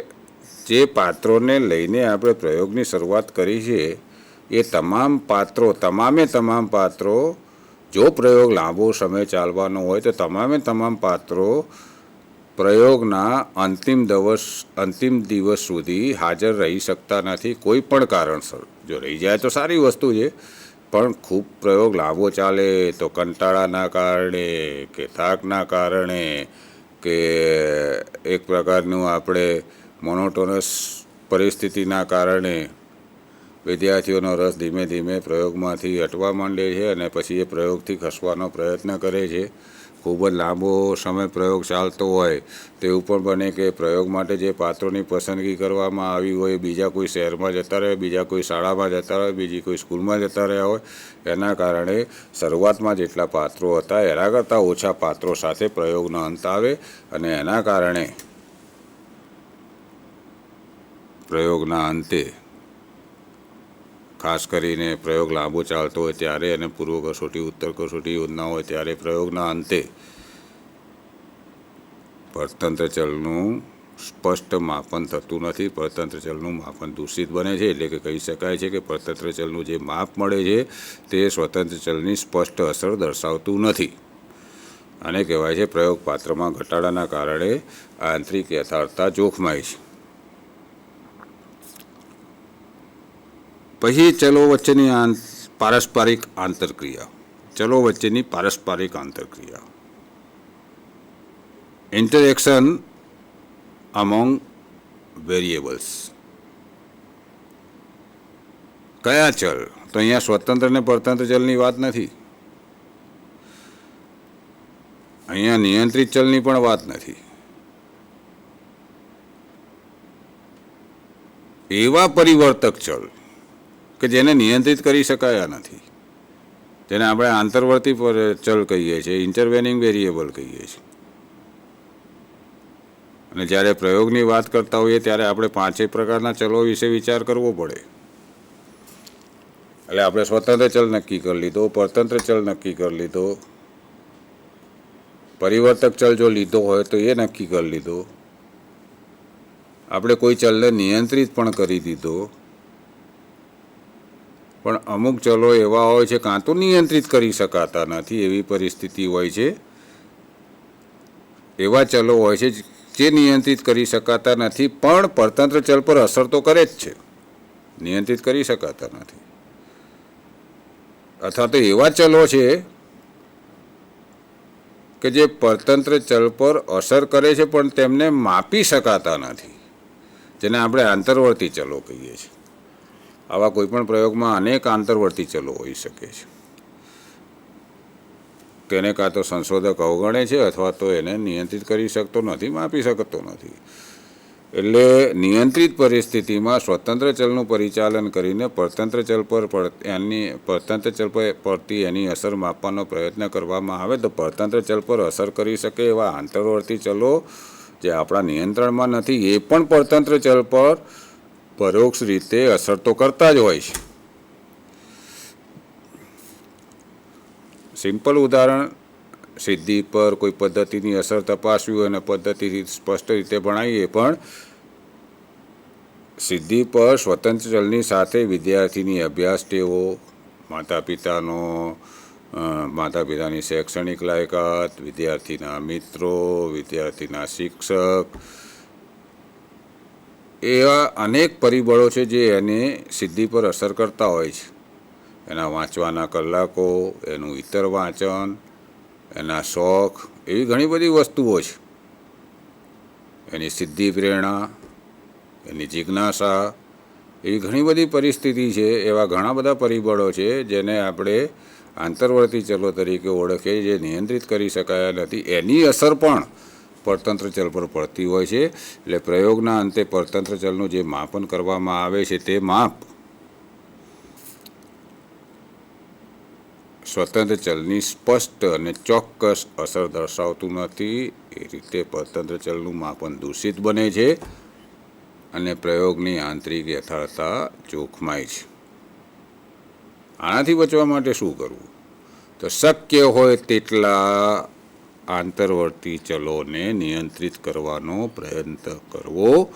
જે પાત્રોને લઈને આપણે પ્રયોગની શરૂઆત કરી છે એ તમામે તમામ પાત્રો જો પ્રયોગ લાંબો સમય ચાલવાનો હોય તો તમામ પાત્રો પ્રયોગના અંતિમ દિવસ સુધી હાજર રહી શકતા નથી કોઈ પણ કારણસર. જો રહી જાય તો સારી વસ્તુ છે, પણ ખૂબ પ્રયોગ લાંબો ચાલે તો કંટાળાના કારણે કે થાકના કારણે કે એક પ્રકારનું આપણે મોનોટોનસ પરિસ્થિતિના કારણે વિદ્યાર્થીઓનો રસ ધીમે ધીમે પ્રયોગમાંથી હટવા માંડે છે અને પછી એ પ્રયોગથી ખસવાનો પ્રયત્ન કરે છે. ખૂબ જ લાંબો સમય પ્રયોગ ચાલતો હોય તો એવું પણ બને કે પ્રયોગ માટે જે પાત્રોની પસંદગી કરવામાં આવી હોય બીજા કોઈ શહેરમાં જતા રહે, બીજા કોઈ શાળામાં જતા રહે, બીજી કોઈ સ્કૂલમાં જતા રહ્યા હોય. એના કારણે શરૂઆતમાં જેટલા પાત્રો હતા એના કરતાં ઓછા પાત્રો સાથે પ્રયોગનો અંત આવે, અને એના કારણે પ્રયોગના અંતે ખાસ કરીને પ્રયોગ લાંબો ચાલતો હોય ત્યારે અને પૂર્વ કસોટી ઉત્તર કસોટી યોજના હોય ત્યારે પ્રયોગના અંતે પરતંત્ર ચલનું સ્પષ્ટ માપન થતું નથી. પરતંત્ર ચલનું માપન દૂષિત બને છે. એટલે કે કહી શકાય છે કે પરતંત્ર ચલનું જે માપ મળે છે તે સ્વતંત્ર ચલની સ્પષ્ટ અસર દર્શાવતું નથી. આને કહેવાય છે પ્રયોગપાત્રમાં ઘટાડાના કારણે આંતરિક યથાર્થતા જોખમાય છે. પછી ચલો વચ્ચેની પારસ્પરિક આંતરક્રિયા. ચલો વચ્ચેની પારસ્પરિક આંતરક્રિયા, ઇન્ટરેક્શન અમોંગ વેરિયેબલ્સ. કયા ચલ? તો અહીંયા સ્વતંત્ર ને પરતંત્ર ચલની વાત નથી. અહીંયા નિયંત્રિત ચલની પણ વાત નથી. એવા પરિવર્તક ચલ કે જેને નિયંત્રિત કરી શકાયા નથી, જેને આપણે આંતરવર્તી ચલ કહીએ છીએ, ઇન્ટરવેનિંગ વેરિયેબલ કહીએ છીએ. અને જ્યારે પ્રયોગની વાત કરતા હોઈએ ત્યારે આપણે 5 પ્રકારના ચલો વિશે વિચાર કરવો પડે. એટલે આપણે સ્વતંત્ર ચલ નક્કી કરી લીધો, પરતંત્ર ચલ નક્કી કરી લીધો, પરિવર્તક ચલ જો લીધો હોય તો એ નક્કી કરી લીધો, આપણે કોઈ ચલને નિયંત્રિત પણ કરી દીધો. પણ અમુક ચલો એવા હોય છે કાં તો નિયંત્રિત કરી શકાતા નથી, એવી પરિસ્થિતિ હોય છે. એવા ચલો હોય છે જે નિયંત્રિત કરી શકાતા નથી પણ પરતંત્ર ચલ પર અસર તો કરે જ છે, નિયંત્રિત કરી શકાતા નથી. અથવા તો એવા ચલો છે કે જે પરતંત્ર ચલ પર અસર કરે છે પણ તેમને માપી શકાતા નથી, જેને આપણે આંતરવર્તી ચલો કહીએ છીએ. આવા કોઈપણ પ્રયોગમાં અનેક આંતરવર્તી ચલો હોઈ શકે છે. તેને કાં તો સંશોધક અવગણે છે અથવા તો એને નિયંત્રિત કરી શકતો નથી, માપી શકતો નથી. એટલે નિયંત્રિત પરિસ્થિતિમાં સ્વતંત્ર ચલનું પરિચાલન કરીને પરતંત્ર ચલ પર પડતી એની અસર માપવાનો પ્રયત્ન કરવામાં આવે તો પરતંત્ર ચલ પર અસર કરી શકે એવા આંતરવર્તી ચલો જે આપણા નિયંત્રણમાં નથી એ પણ પરતંત્ર ચલ પર પરોક્ષ રીતે અસર તો કરતા જ હોય છે. સિમ્પલ ઉદાહરણ, સિદ્ધિ પર કોઈ પદ્ધતિની અસર તપાસવી હોય અને પદ્ધતિથી સ્પષ્ટ રીતે ભણાવીએ પણ સિદ્ધિ પર સ્વતંત્ર ચલની સાથે વિદ્યાર્થીની અભ્યાસ ટેવો, માતા પિતાની શૈક્ષણિક લાયકાત, વિદ્યાર્થીના મિત્રો, વિદ્યાર્થીના શિક્ષક, એવા અનેક પરિબળો છે જે એને સિદ્ધિ પર અસર કરતા હોય છે. એના વાંચવાના કલાકો, એનું ઇતર વાંચન, એના શોખ, એવી ઘણી બધી વસ્તુઓ છે. એની સિદ્ધિ પ્રેરણા, એની જિજ્ઞાસા, એવી ઘણી બધી પરિસ્થિતિ છે. એવા ઘણા બધા પરિબળો છે જેને આપણે આંતરવર્તી ચલો તરીકે ઓળખીએ, જે નિયંત્રિત કરી શકાયા નથી. એની અસર પણ પરતંત્ર ચલ પર પડતી હોય છે. એટલે પ્રયોગના અંતે પરતંત્ર ચલનું જે માપન કરવામાં આવે છે તે માપ સ્વતંત્ર ચલની સ્પષ્ટ અને ચોક્કસ અસર દર્શાવતું નથી. એ રીતે પરતંત્ર ચલનું માપન દૂષિત બને છે અને પ્રયોગની આંતરિક યથાર્થતા જોખમાય છે. આનાથી બચવા માટે શું કરવું? તો શક્ય હોય તેટલા આંતરવર્તી ચલોને નિયંત્રિત કરવાનો પ્રયત્ન કરવો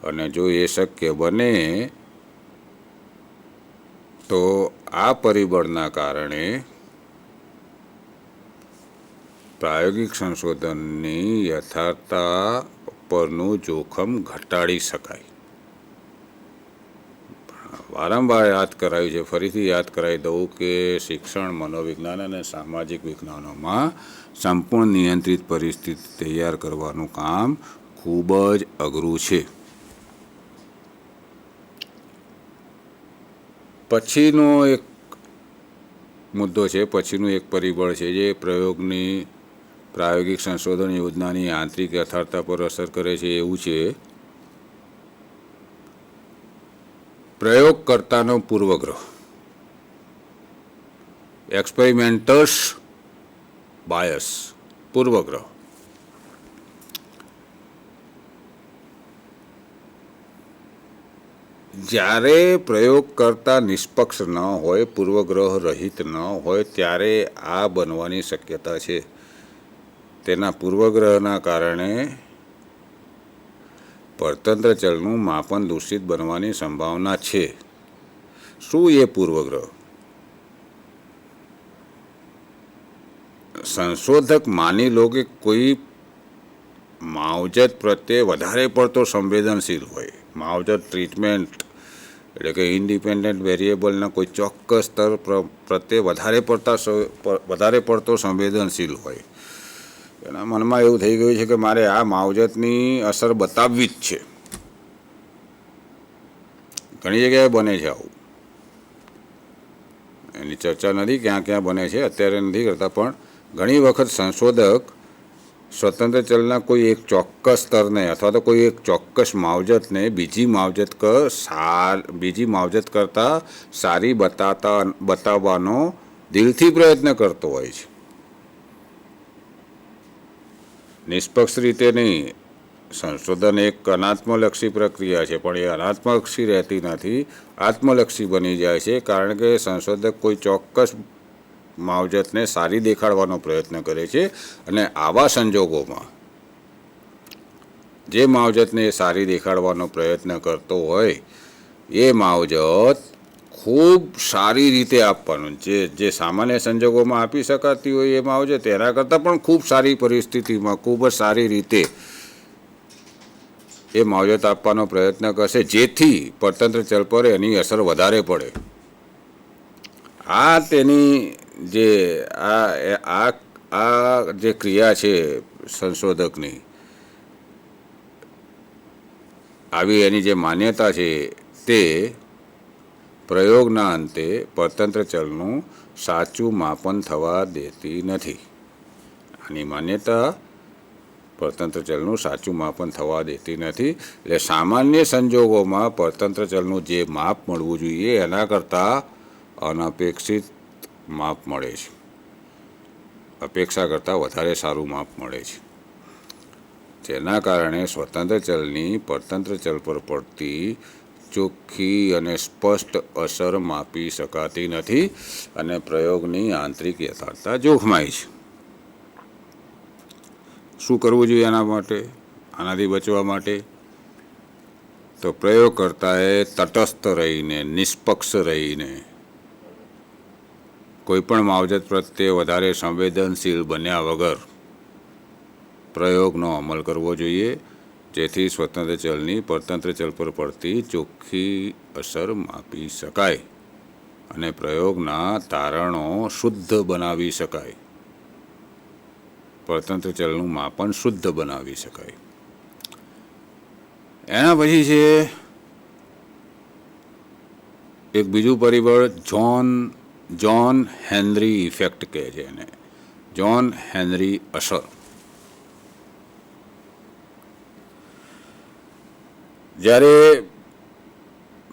અને જો એ શક્ય બને તો આ પરિબળના કારણે પ્રાયોગિક સંશોધનની યથાર્થતા પરનું જોખમ ઘટાડી શકાય. વારંવાર યાદ કરાયું છે, ફરીથી યાદ કરાવી દઉં કે શિક્ષણ, મનોવિજ્ઞાન અને સામાજિક વિજ્ઞાનોમાં સંપૂર્ણ નિયંત્રિત પરિસ્થિતિ તૈયાર કરવાનું કામ ખૂબ જ અઘરું છે. પછીનો એક મુદ્દો છે, પછીનું એક પરિબળ છે જે પ્રાયોગિક સંશોધન યોજનાની આંતરિક યથાર્થતા પર અસર કરે છે. એવું છે પ્રયોગકર્તાનો પૂર્વગ્રહ, એક્સપેરિમેન્ટર્સ બાયસ, પૂર્વગ્રહ. જ્યારે પ્રયોગકર્તા નિષ્પક્ષ ન હોય, પૂર્વગ્રહ રહિત ન હોય ત્યારે આ બનવાની શક્યતા છે. તેના પૂર્વગ્રહના કારણે પરતંત્ર ચલનું માપન દૂષિત બનવાની સંભાવના છે. શું એ પૂર્વગ્રહ? સંશોધક માની લો કે કોઈ માવજત પ્રત્યે વધારે પડતો સંવેદનશીલ હોય. માવજત ટ્રીટમેન્ટ એટલે કે ઇન્ડિપેન્ડન્ટ વેરિયેબલના કોઈ ચોક્કસ સ્તર પ્રત્યે વધારે પડતો સંવેદનશીલ હોય. એના મનમાં એવું થઈ ગયું છે કે મારે આ માવજતની અસર બતાવવી જ છે. ઘણી જગ્યાએ બને છે આવું. એની ચર્ચા નથી ક્યાં ક્યાં બને છે, અત્યારે નથી કરતા, પણ ઘણી વખત સંશોધક સ્વતંત્ર ચલના કોઈ એક ચોક્કસ સ્તરને અથવા તો કોઈ એક ચોક્કસ માવજતને બીજી માવજત કરતાં સારી બતાવવાનો દિલથી પ્રયત્ન કરતો હોય છે. નિષ્પક્ષ રીતે નહીં. સંશોધન એક અનાત્મલક્ષી પ્રક્રિયા છે, પણ એ અનાત્મલક્ષી રહેતી નથી, આત્મલક્ષી બની જાય છે. કારણ કે સંશોધક કોઈ ચોક્કસ માવજતને સારી દેખાડવાનો પ્રયત્ન કરે છે અને આવા સંજોગોમાં જે માવજતને સારી દેખાડવાનો પ્રયત્ન કરતો હોય એ માવજત ખૂબ સારી રીતે આપવાનું, જે સામાન્ય સંજોગોમાં આપી શકાતી હોય એ માવજત એના કરતાં પણ ખૂબ સારી પરિસ્થિતિમાં ખૂબ જ સારી રીતે એ માવજત આપવાનો પ્રયત્ન કરશે, જેથી પરતંત્ર ચલ પર એની અસર વધારે પડે. આ તેની જે ક્રિયા છે સંશોધકની, આવી એની જે માન્યતા છે તે પ્રયોગના અંતે પરતંત્ર ચલનું સાચું માપન થવા દેતી નથી. આની માન્યતા પરતંત્ર ચલનું સાચું માપન થવા દેતી નથી. એટલે સામાન્ય સંજોગોમાં પરતંત્ર ચલનું જે માપ મળવું જોઈએ એના કરતાં અનપેક્ષિત માપ મળે છે. અપેક્ષા કરતાં વધારે સારું માપ મળે છે. જેના કારણે સ્વતંત્ર ચલની પરતંત્ર ચલ પર પડતી ચોખ્ખી અને સ્પષ્ટ અસર માપી શકાતી નથી અને પ્રયોગની આંતરિક યથાર્થતા જોખમાય છે. શું કરવું જોઈએ આનાથી બચવા માટે? તો પ્રયોગકર્તાએ તટસ્થ રહીને, નિષ્પક્ષ રહીને, કોઈપણ માવજત પ્રત્યે વધારે સંવેદનશીલ બન્યા વગર પ્રયોગનો અમલ કરવો જોઈએ, જેથી સ્વતંત્ર ચલની પરતંત્ર ચલ પર પડતી ચોખ્ખી અસર માપી શકાય અને પ્રયોગના તારણો શુદ્ધ બનાવી શકાય. પરતંત્ર ચલનું માપન શુદ્ધ બનાવી શકાય. એના પછી છે એક બીજું પરિબળ, જ્હોન હેનરી ઇફેક્ટ કહે છે એને. જ્હોન હેનરી અસર. જ્યારે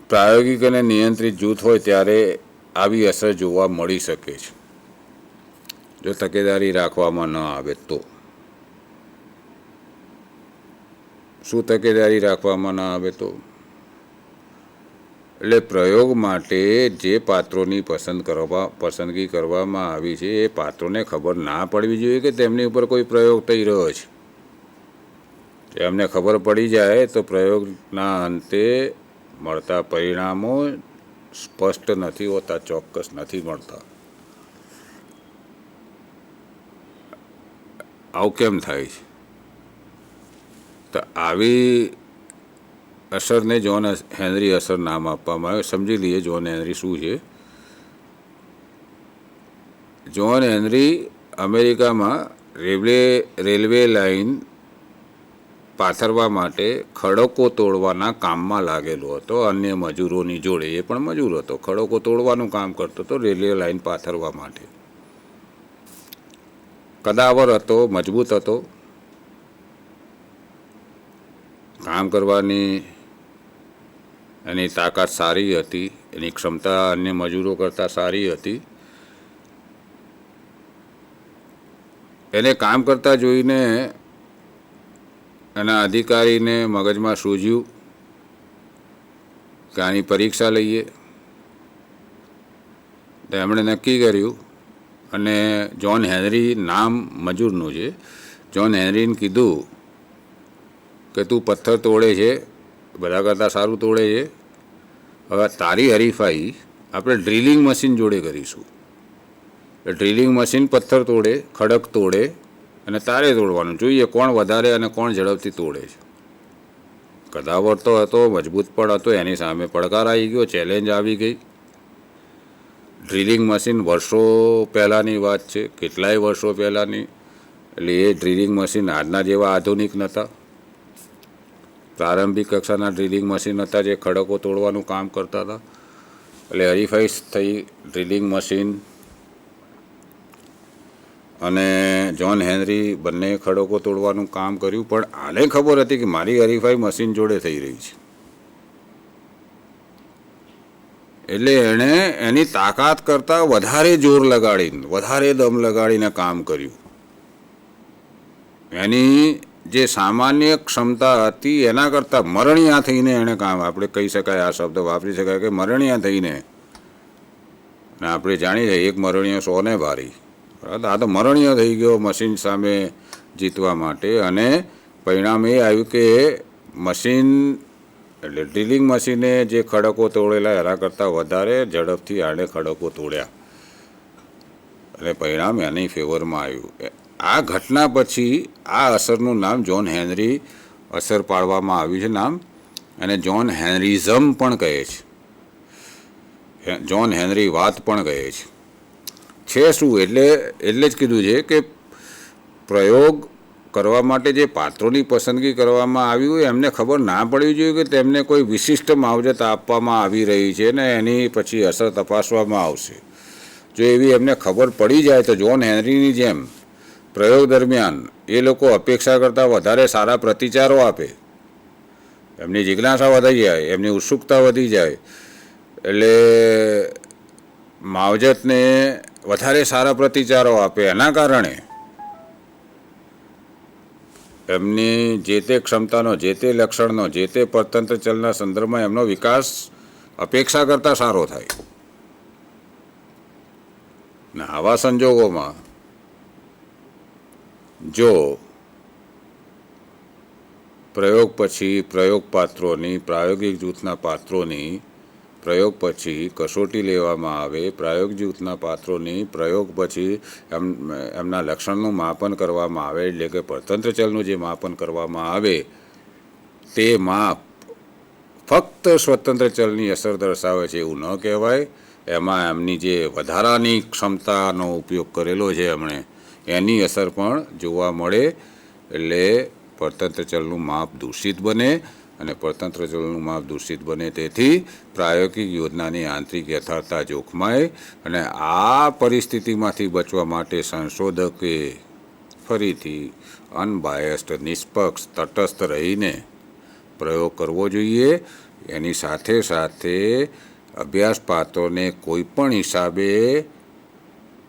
પ્રાયોગિક અને નિયંત્રિત જૂથ હોય ત્યારે આવી અસર જોવા મળી શકે છે, જો તકેદારી રાખવામાં ન આવે તો. શું તકેદારી રાખવામાં ન આવે તો? એટલે પ્રયોગ માટે જે પાત્રોની પસંદગી કરવામાં આવી છે એ પાત્રોને ખબર ના પડવી જોઈએ કે તેમની ઉપર કોઈ પ્રયોગ થઈ રહ્યો છે. એમને ખબર પડી જાય તો પ્રયોગના અંતે મળતા પરિણામો સ્પષ્ટ નથી હોતા, ચોક્કસ નથી મળતા. આવું કેમ થાય છે? તો આવી અસરને જ્હોન હેનરી અસર નામ આપવામાં આવે. સમજી લઈએ જ્હોન હેનરી શું છે. જ્હોન હેનરી અમેરિકામાં રેલવે લાઇન પાથરવા માટે ખડકો તોડવાના કામમાં લાગેલો હતો, અન્ય મજૂરોની જોડે. એ પણ મજૂર હતો, ખડકો તોડવાનું કામ કરતો હતો રેલવે લાઇન પાથરવા માટે. કદાવર હતો, મજબૂત હતો, કામ કરવાની એની તાકાત સારી હતી, એની ક્ષમતા અન્ય મજૂરો કરતાં સારી હતી. એને કામ કરતા જોઈને એના અધિકારીને મગજમાં સૂઝ્યું કે આની પરીક્ષા લઈએ. તો એમણે નક્કી કર્યું અને જ્હોન હેનરી નામ મજૂરનું છે. જ્હોન હેનરીને કીધું કે તું પથ્થર તોડે છે, બધા કરતાં સારું તોડે છે, હવે તારી હરીફાઈ આપણે ડ્રિલિંગ મશીન જોડે કરીશું. ડ્રિલિંગ મશીન પથ્થર તોડે, ખડક તોડે, અને તારે તોડવાનું, જોઈએ કોણ વધારે અને કોણ ઝડપથી તોડે છે. કદાવર તો હતો, મજબૂત પણ હતો, એની સામે પડકાર આવી ગયો, ચેલેન્જ આવી ગઈ. ડ્રિલિંગ મશીન વર્ષો પહેલાંની વાત છે, કેટલાય વર્ષો પહેલાંની. એટલે એ ડ્રિલિંગ મશીન આજના જેવા આધુનિક નહોતા. પ્રારંભિક કક્ષાના ડ્રિલિંગ મશીન હતા જે ખડકો તોડવાનું કામ કરતા હતા. એટલે હરીફાઈ થઈ ડ્રિલિંગ મશીન અને જ્હોન હેનરી બંને ખડકો તોડવાનું કામ કર્યું. પણ આને ખબર હતી કે મારી હરીફાઈ મશીન જોડે થઈ રહી છે, એટલે એણે એની તાકાત કરતાં વધારે જોર લગાડીને, વધારે દમ લગાડીને કામ કર્યું. એની જે સામાન્ય ક્ષમતા હતી એના કરતાં મરણિયા થઈને એણે કામ, આપણે કહી શકાય, આ શબ્દ વાપરી શકાય કે મરણિયા થઈને. અને આપણે જાણીએ એક મરણિયો 100ને ભારી. આ તો મરણિયો થઈ ગયો મશીન સામે જીતવા માટે. અને પરિણામ એ આવ્યું કે મશીન, એટલે ડ્રિલિંગ મશીને જે ખડકો તોડેલા એના કરતાં વધારે ઝડપથી આણે ખડકો તોડ્યા, અને પરિણામ એની ફેવરમાં આવ્યું. આ ઘટના પછી આ અસરનું નામ જ્હોન હેનરી અસર પાડવામાં આવ્યું છે નામ, અને જ્હોન હેનરિઝમ પણ કહે છે, જ્હોન હેનરી વાત પણ કહે છે. શું એટલે જ કીધું છે કે પ્રયોગ કરવા માટે જે પાત્રોની પસંદગી કરવામાં આવી હોય એમને ખબર ના પડવી જોઈએ કે તેમને કોઈ વિશિષ્ટ માવજત આપવામાં આવી રહી છે ને એની પછી અસર તપાસવામાં આવશે. જો એવી એમને ખબર પડી જાય તો જ્હોન હેનરીની જેમ પ્રયોગ દરમિયાન એ લોકો અપેક્ષા કરતાં વધારે સારા પ્રતિચારો આપે, એમની જિજ્ઞાસા વધી જાય, એમની ઉત્સુકતા વધી જાય, એટલે માવજતને વધારે સારા પ્રતિચારો આપે. એના કારણે એમની જે તે ક્ષમતાનો, જે તે લક્ષણનો, જે તે પરતંત્ર ચલના સંદર્ભમાં એમનો વિકાસ અપેક્ષા કરતાં સારો થાય. ને આવા સંજોગોમાં જો પ્રયોગ પછી પ્રયોગ પાત્રોની, પ્રાયોગિક જૂથના પાત્રોની પ્રયોગ પછી કસોટી લેવામાં આવે, પ્રાયોગિક જૂથના પાત્રોની પ્રયોગ પછી એમના લક્ષણનું માપન કરવામાં આવે, એટલે કે પરતંત્ર ચલનું જે માપન કરવામાં આવે તે માપ ફક્ત સ્વતંત્ર ચલની અસર દર્શાવે છે એવું ન કહેવાય. એમાં એમની જે વધારાની ક્ષમતાનો ઉપયોગ કરેલો છે એમણે, એની અસર પણ જોવા મળે. એટલે પરતંત્ર ચલનું માપ દૂષિત બને, અને પરતંત્ર ચલનું માપ દૂષિત બને તેથી પ્રાયોગિક યોજનાની આંતરિક યથાર્થતા જોખમાય. અને આ પરિસ્થિતિમાંથી બચવા માટે સંશોધકે ફરીથી અનબાયસ્ડ, નિષ્પક્ષ, તટસ્થ રહીને પ્રયોગ કરવો જોઈએ. એની સાથે સાથે અભ્યાસ પાત્રોને કોઈ પણ હિસાબે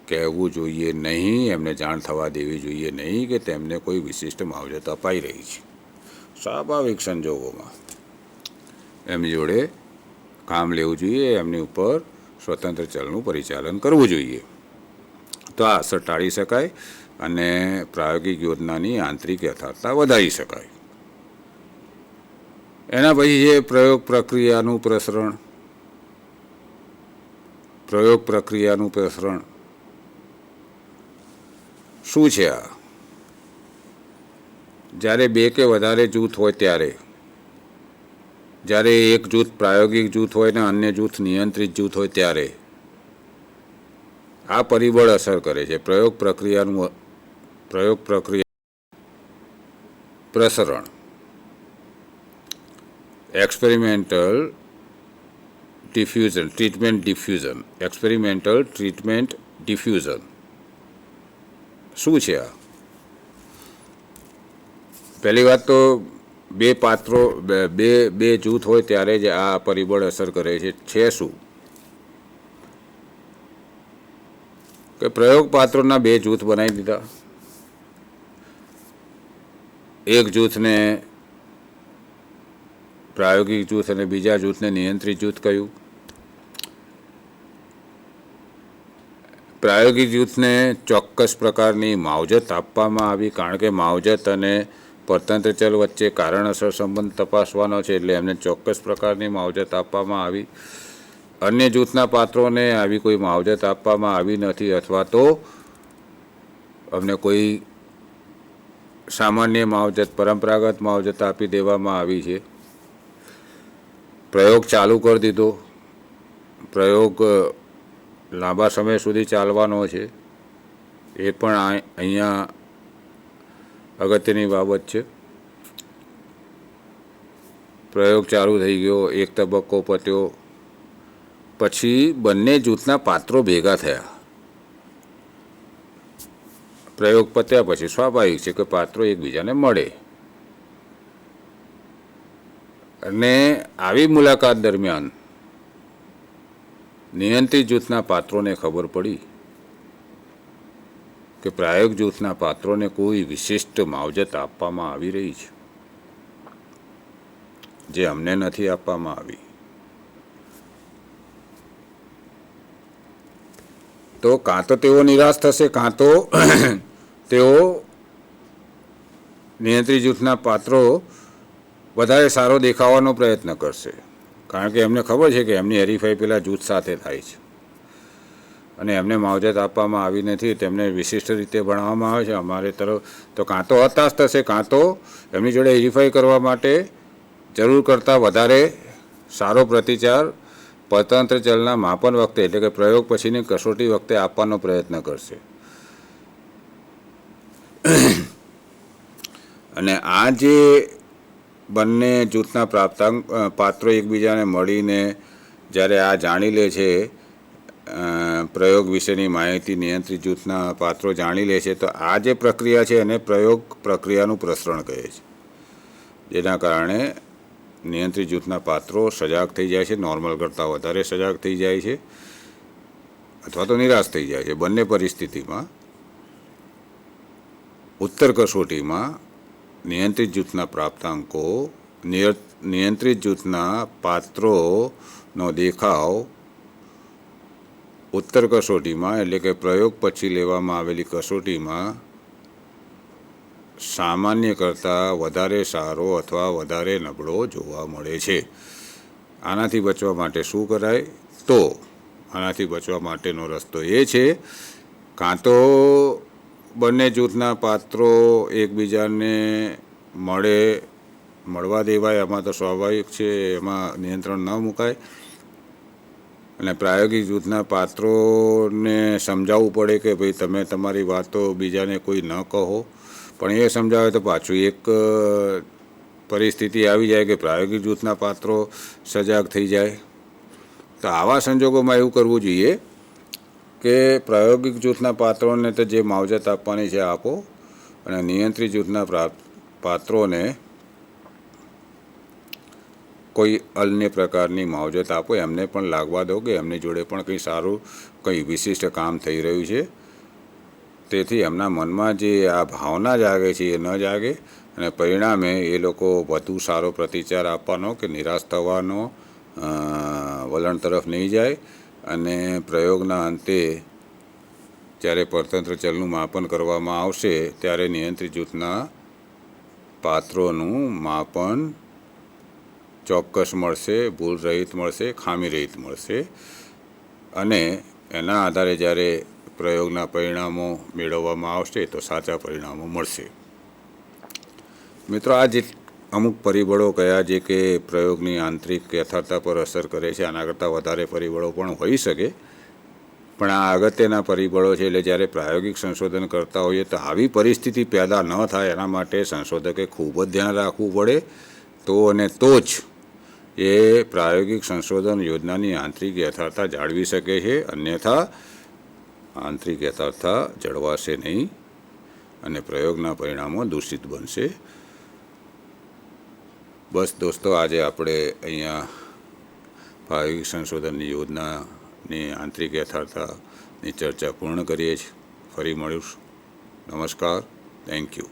કહેવું જોઈએ નહીં, એમને જાણ થવા દેવી જોઈએ નહીં કે તેમને કોઈ વિશિષ્ટ માવજત અપાઈ રહી છે. સ્વાભાવિક સંજોગોમાં એમની જોડે કામ લેવું જોઈએ, એમની ઉપર સ્વતંત્ર ચલનું પરિચાલન કરવું જોઈએ. તો આ અસર ટાળી શકાય અને પ્રાયોગિક યોજનાની આંતરિક યથાર્થતા વધારી શકાય. એના પછી છે પ્રયોગ પ્રક્રિયાનું પ્રસરણ. પ્રયોગ પ્રક્રિયાનું પ્રસરણ શું છે? આ જ્યારે બે કે વધારે જૂથ હોય ત્યારે, જ્યારે એક જૂથ પ્રાયોગિક જૂથ હોય ને અન્ય જૂથ નિયંત્રિત જૂથ હોય ત્યારે આ પરિબળ અસર કરે છે. પ્રયોગ પ્રક્રિયા પ્રસરણ, experimental diffusion, treatment diffusion. Experimental treatment diffusion શું છે? આ પહેલી વાત તો બે પાત્રો, બે જૂથ હોય ત્યારે જ આ પરિબળ અસર કરે છે. શું કે પ્રયોગ પાત્રોના બે જૂથ બનાવી દીધા. એક જૂથને પ્રાયોગિક જૂથ અને બીજા જૂથને નિયંત્રિત જૂથ કહ્યું. પ્રાયોગિક જૂથને ચોક્કસ પ્રકારની માવજત આપવામાં આવી, કારણ કે માવજત અને પરતંત્ર ચલ વચ્ચે કારણસર સંબંધ તપાસવાનો છે, એટલે એમને ચોક્કસ પ્રકારની માવજત આપવામાં આવી. અન્ય જૂથના પાત્રોને આવી કોઈ માવજત આપવામાં આવી નથી, અથવા તો અમને કોઈ સામાન્ય માવજત, પરંપરાગત માવજત આપી દેવામાં આવી છે. પ્રયોગ ચાલુ કરી દીધો. પ્રયોગ લાંબા સમય સુધી ચાલવાનો છે, એ પણ અહીંયા અગત્યની બાબત છે. પ્રયોગ ચાલુ થઈ ગયો, એક તબક્કો પત્યો, પછી બંને જૂથના પાત્રો ભેગા થયા. પ્રયોગ પત્યા પછી સ્વાભાવિક છે કે પાત્રો એકબીજાને મળે, અને આવી મુલાકાત દરમિયાન નિયંત્રિત જૂથના પાત્રોને ખબર પડી કે પ્રાયોગિક જૂથના પાત્રોને કોઈ વિશિષ્ટ માવજત આપવામાં આવી રહી છે, જે અમને નથી આપવામાં આવી. તો કાં તો તેઓ નિરાશ થશે, કાં તો તેઓ નિયંત્રિત જૂથના પાત્રો વધારે સારો દેખાવાનો પ્રયત્ન કરશે, કારણ કે એમને ખબર છે કે એમની હરીફાઈ પેલા જૂથ સાથે થાય છે અને એમને માવજત આપવામાં આવી નથી, તેમને વિશિષ્ટ રીતે ભણાવવામાં આવે છે અમારે તરફ. તો કાં તો હતાશ થશે, કાં તો એમની જોડે હરીફાઈ કરવા માટે જરૂર કરતાં વધારે સારો પ્રતિચાર પરતંત્ર ચલના માપન વખતે, એટલે કે પ્રયોગ પછીની કસોટી વખતે આપવાનો પ્રયત્ન કરશે. અને આ જે બંને જૂથના પાત્રો એકબીજાને મળીને જ્યારે આ જાણી લે છે, પ્રયોગ વિશેની માહિતી નિયંત્રિત જૂથના પાત્રો જાણી લે છે, તો આ જે પ્રક્રિયા છે એને પ્રયોગ પ્રક્રિયાનું પ્રસરણ કહે છે, જેના કારણે નિયંત્રિત જૂથના પાત્રો સજાગ થઈ જાય છે, નોર્મલ કરતાં વધારે સજાગ થઈ જાય છે, અથવા તો નિરાશ થઈ જાય છે. બંને પરિસ્થિતિમાં ઉત્તર કસોટીમાં નિયંત્રિત જૂથના પ્રાપ્તાંકો નિયંત્રિત જૂથના પાત્રોનો દેખાવ ઉત્તર કસોટીમાં, એટલે કે પ્રયોગ પછી લેવામાં આવેલી કસોટીમાં સામાન્ય કરતાં વધારે સારો અથવા વધારે નબળો જોવા મળે છે. આનાથી બચવા માટે શું કરાય? તો આનાથી બચવા માટેનો રસ્તો એ છે, કાં તો બંને જૂથના પાત્રો એકબીજાને મળવા દેવાય, એમાં તો સ્વાભાવિક છે, એમાં નિયંત્રણ ન મુકાય, અને પ્રાયોગિક જૂથના પાત્રોને સમજાવવું પડે કે ભાઈ તમે તમારી વાતો બીજાને કોઈ ન કહો. પણ એ સમજાવે તો પાછું એક પરિસ્થિતિ આવી જાય કે પ્રાયોગિક જૂથના પાત્રો સજાગ થઈ જાય. તો આવા સંજોગોમાં એવું કરવું જોઈએ કે પ્રાયોગિક જૂથના પાત્રોને તો જે માવજત આપવાની છે આપો, અને નિયંત્રિત જૂથના પાત્રોને કોઈ અન્ય પ્રકારની માવજત આપો. એમને પણ લાગવા દો કે એમની જોડે પણ કંઈ સારું, કંઈ વિશિષ્ટ કામ થઈ રહ્યું છે, તેથી એમના મનમાં જે આ ભાવના જાગે છે એ ન જાગે, અને પરિણામે એ લોકો વધુ સારો પ્રતિચાર આપવાનો કે નિરાશ થવાનો વલણ તરફ નહીં જાય. અને પ્રયોગના અંતે જ્યારે પરતંત્ર ચલનું માપન કરવામાં આવશે, ત્યારે નિયંત્રિત જૂથના પાત્રોનું માપન ચોક્કસ મળશે, ભૂલ રહિત મળશે, ખામી રહિત મળશે, અને એના આધારે જ્યારે પ્રયોગના પરિણામો મેળવવામાં આવશે તો સાચા પરિણામો મળશે. મિત્રો, આ જે અમુક પરિબળો કયા જે કે પ્રયોગની આંતરિક યથાર્થતા પર અસર કરે છે, આના કરતાં વધારે પરિબળો પણ હોઈ શકે, પણ આ અગત્યના પરિબળો છે. એટલે જ્યારે પ્રાયોગિક સંશોધન કરતા હોઈએ તો આવી પરિસ્થિતિ પેદા ન થાય એના માટે સંશોધકે ખૂબ જ ધ્યાન રાખવું પડે, તો અને તો જ એ પ્રાયોગિક સંશોધન યોજનાની આંતરિક યથાર્થતા જાળવી શકે છે. અન્યથા આંતરિક યથાર્થતા જળવાશે નહીં અને પ્રયોગના પરિણામો દૂષિત બનશે. બસ દોસ્તો, આજે આપણે અહીંયા પ્રાયોગિક સંશોધનની યોજનાની આંતરિક યથાર્થતાની ચર્ચા પૂર્ણ કરીએ છીએ. ફરી મળીશું. નમસ્કાર. Thank you.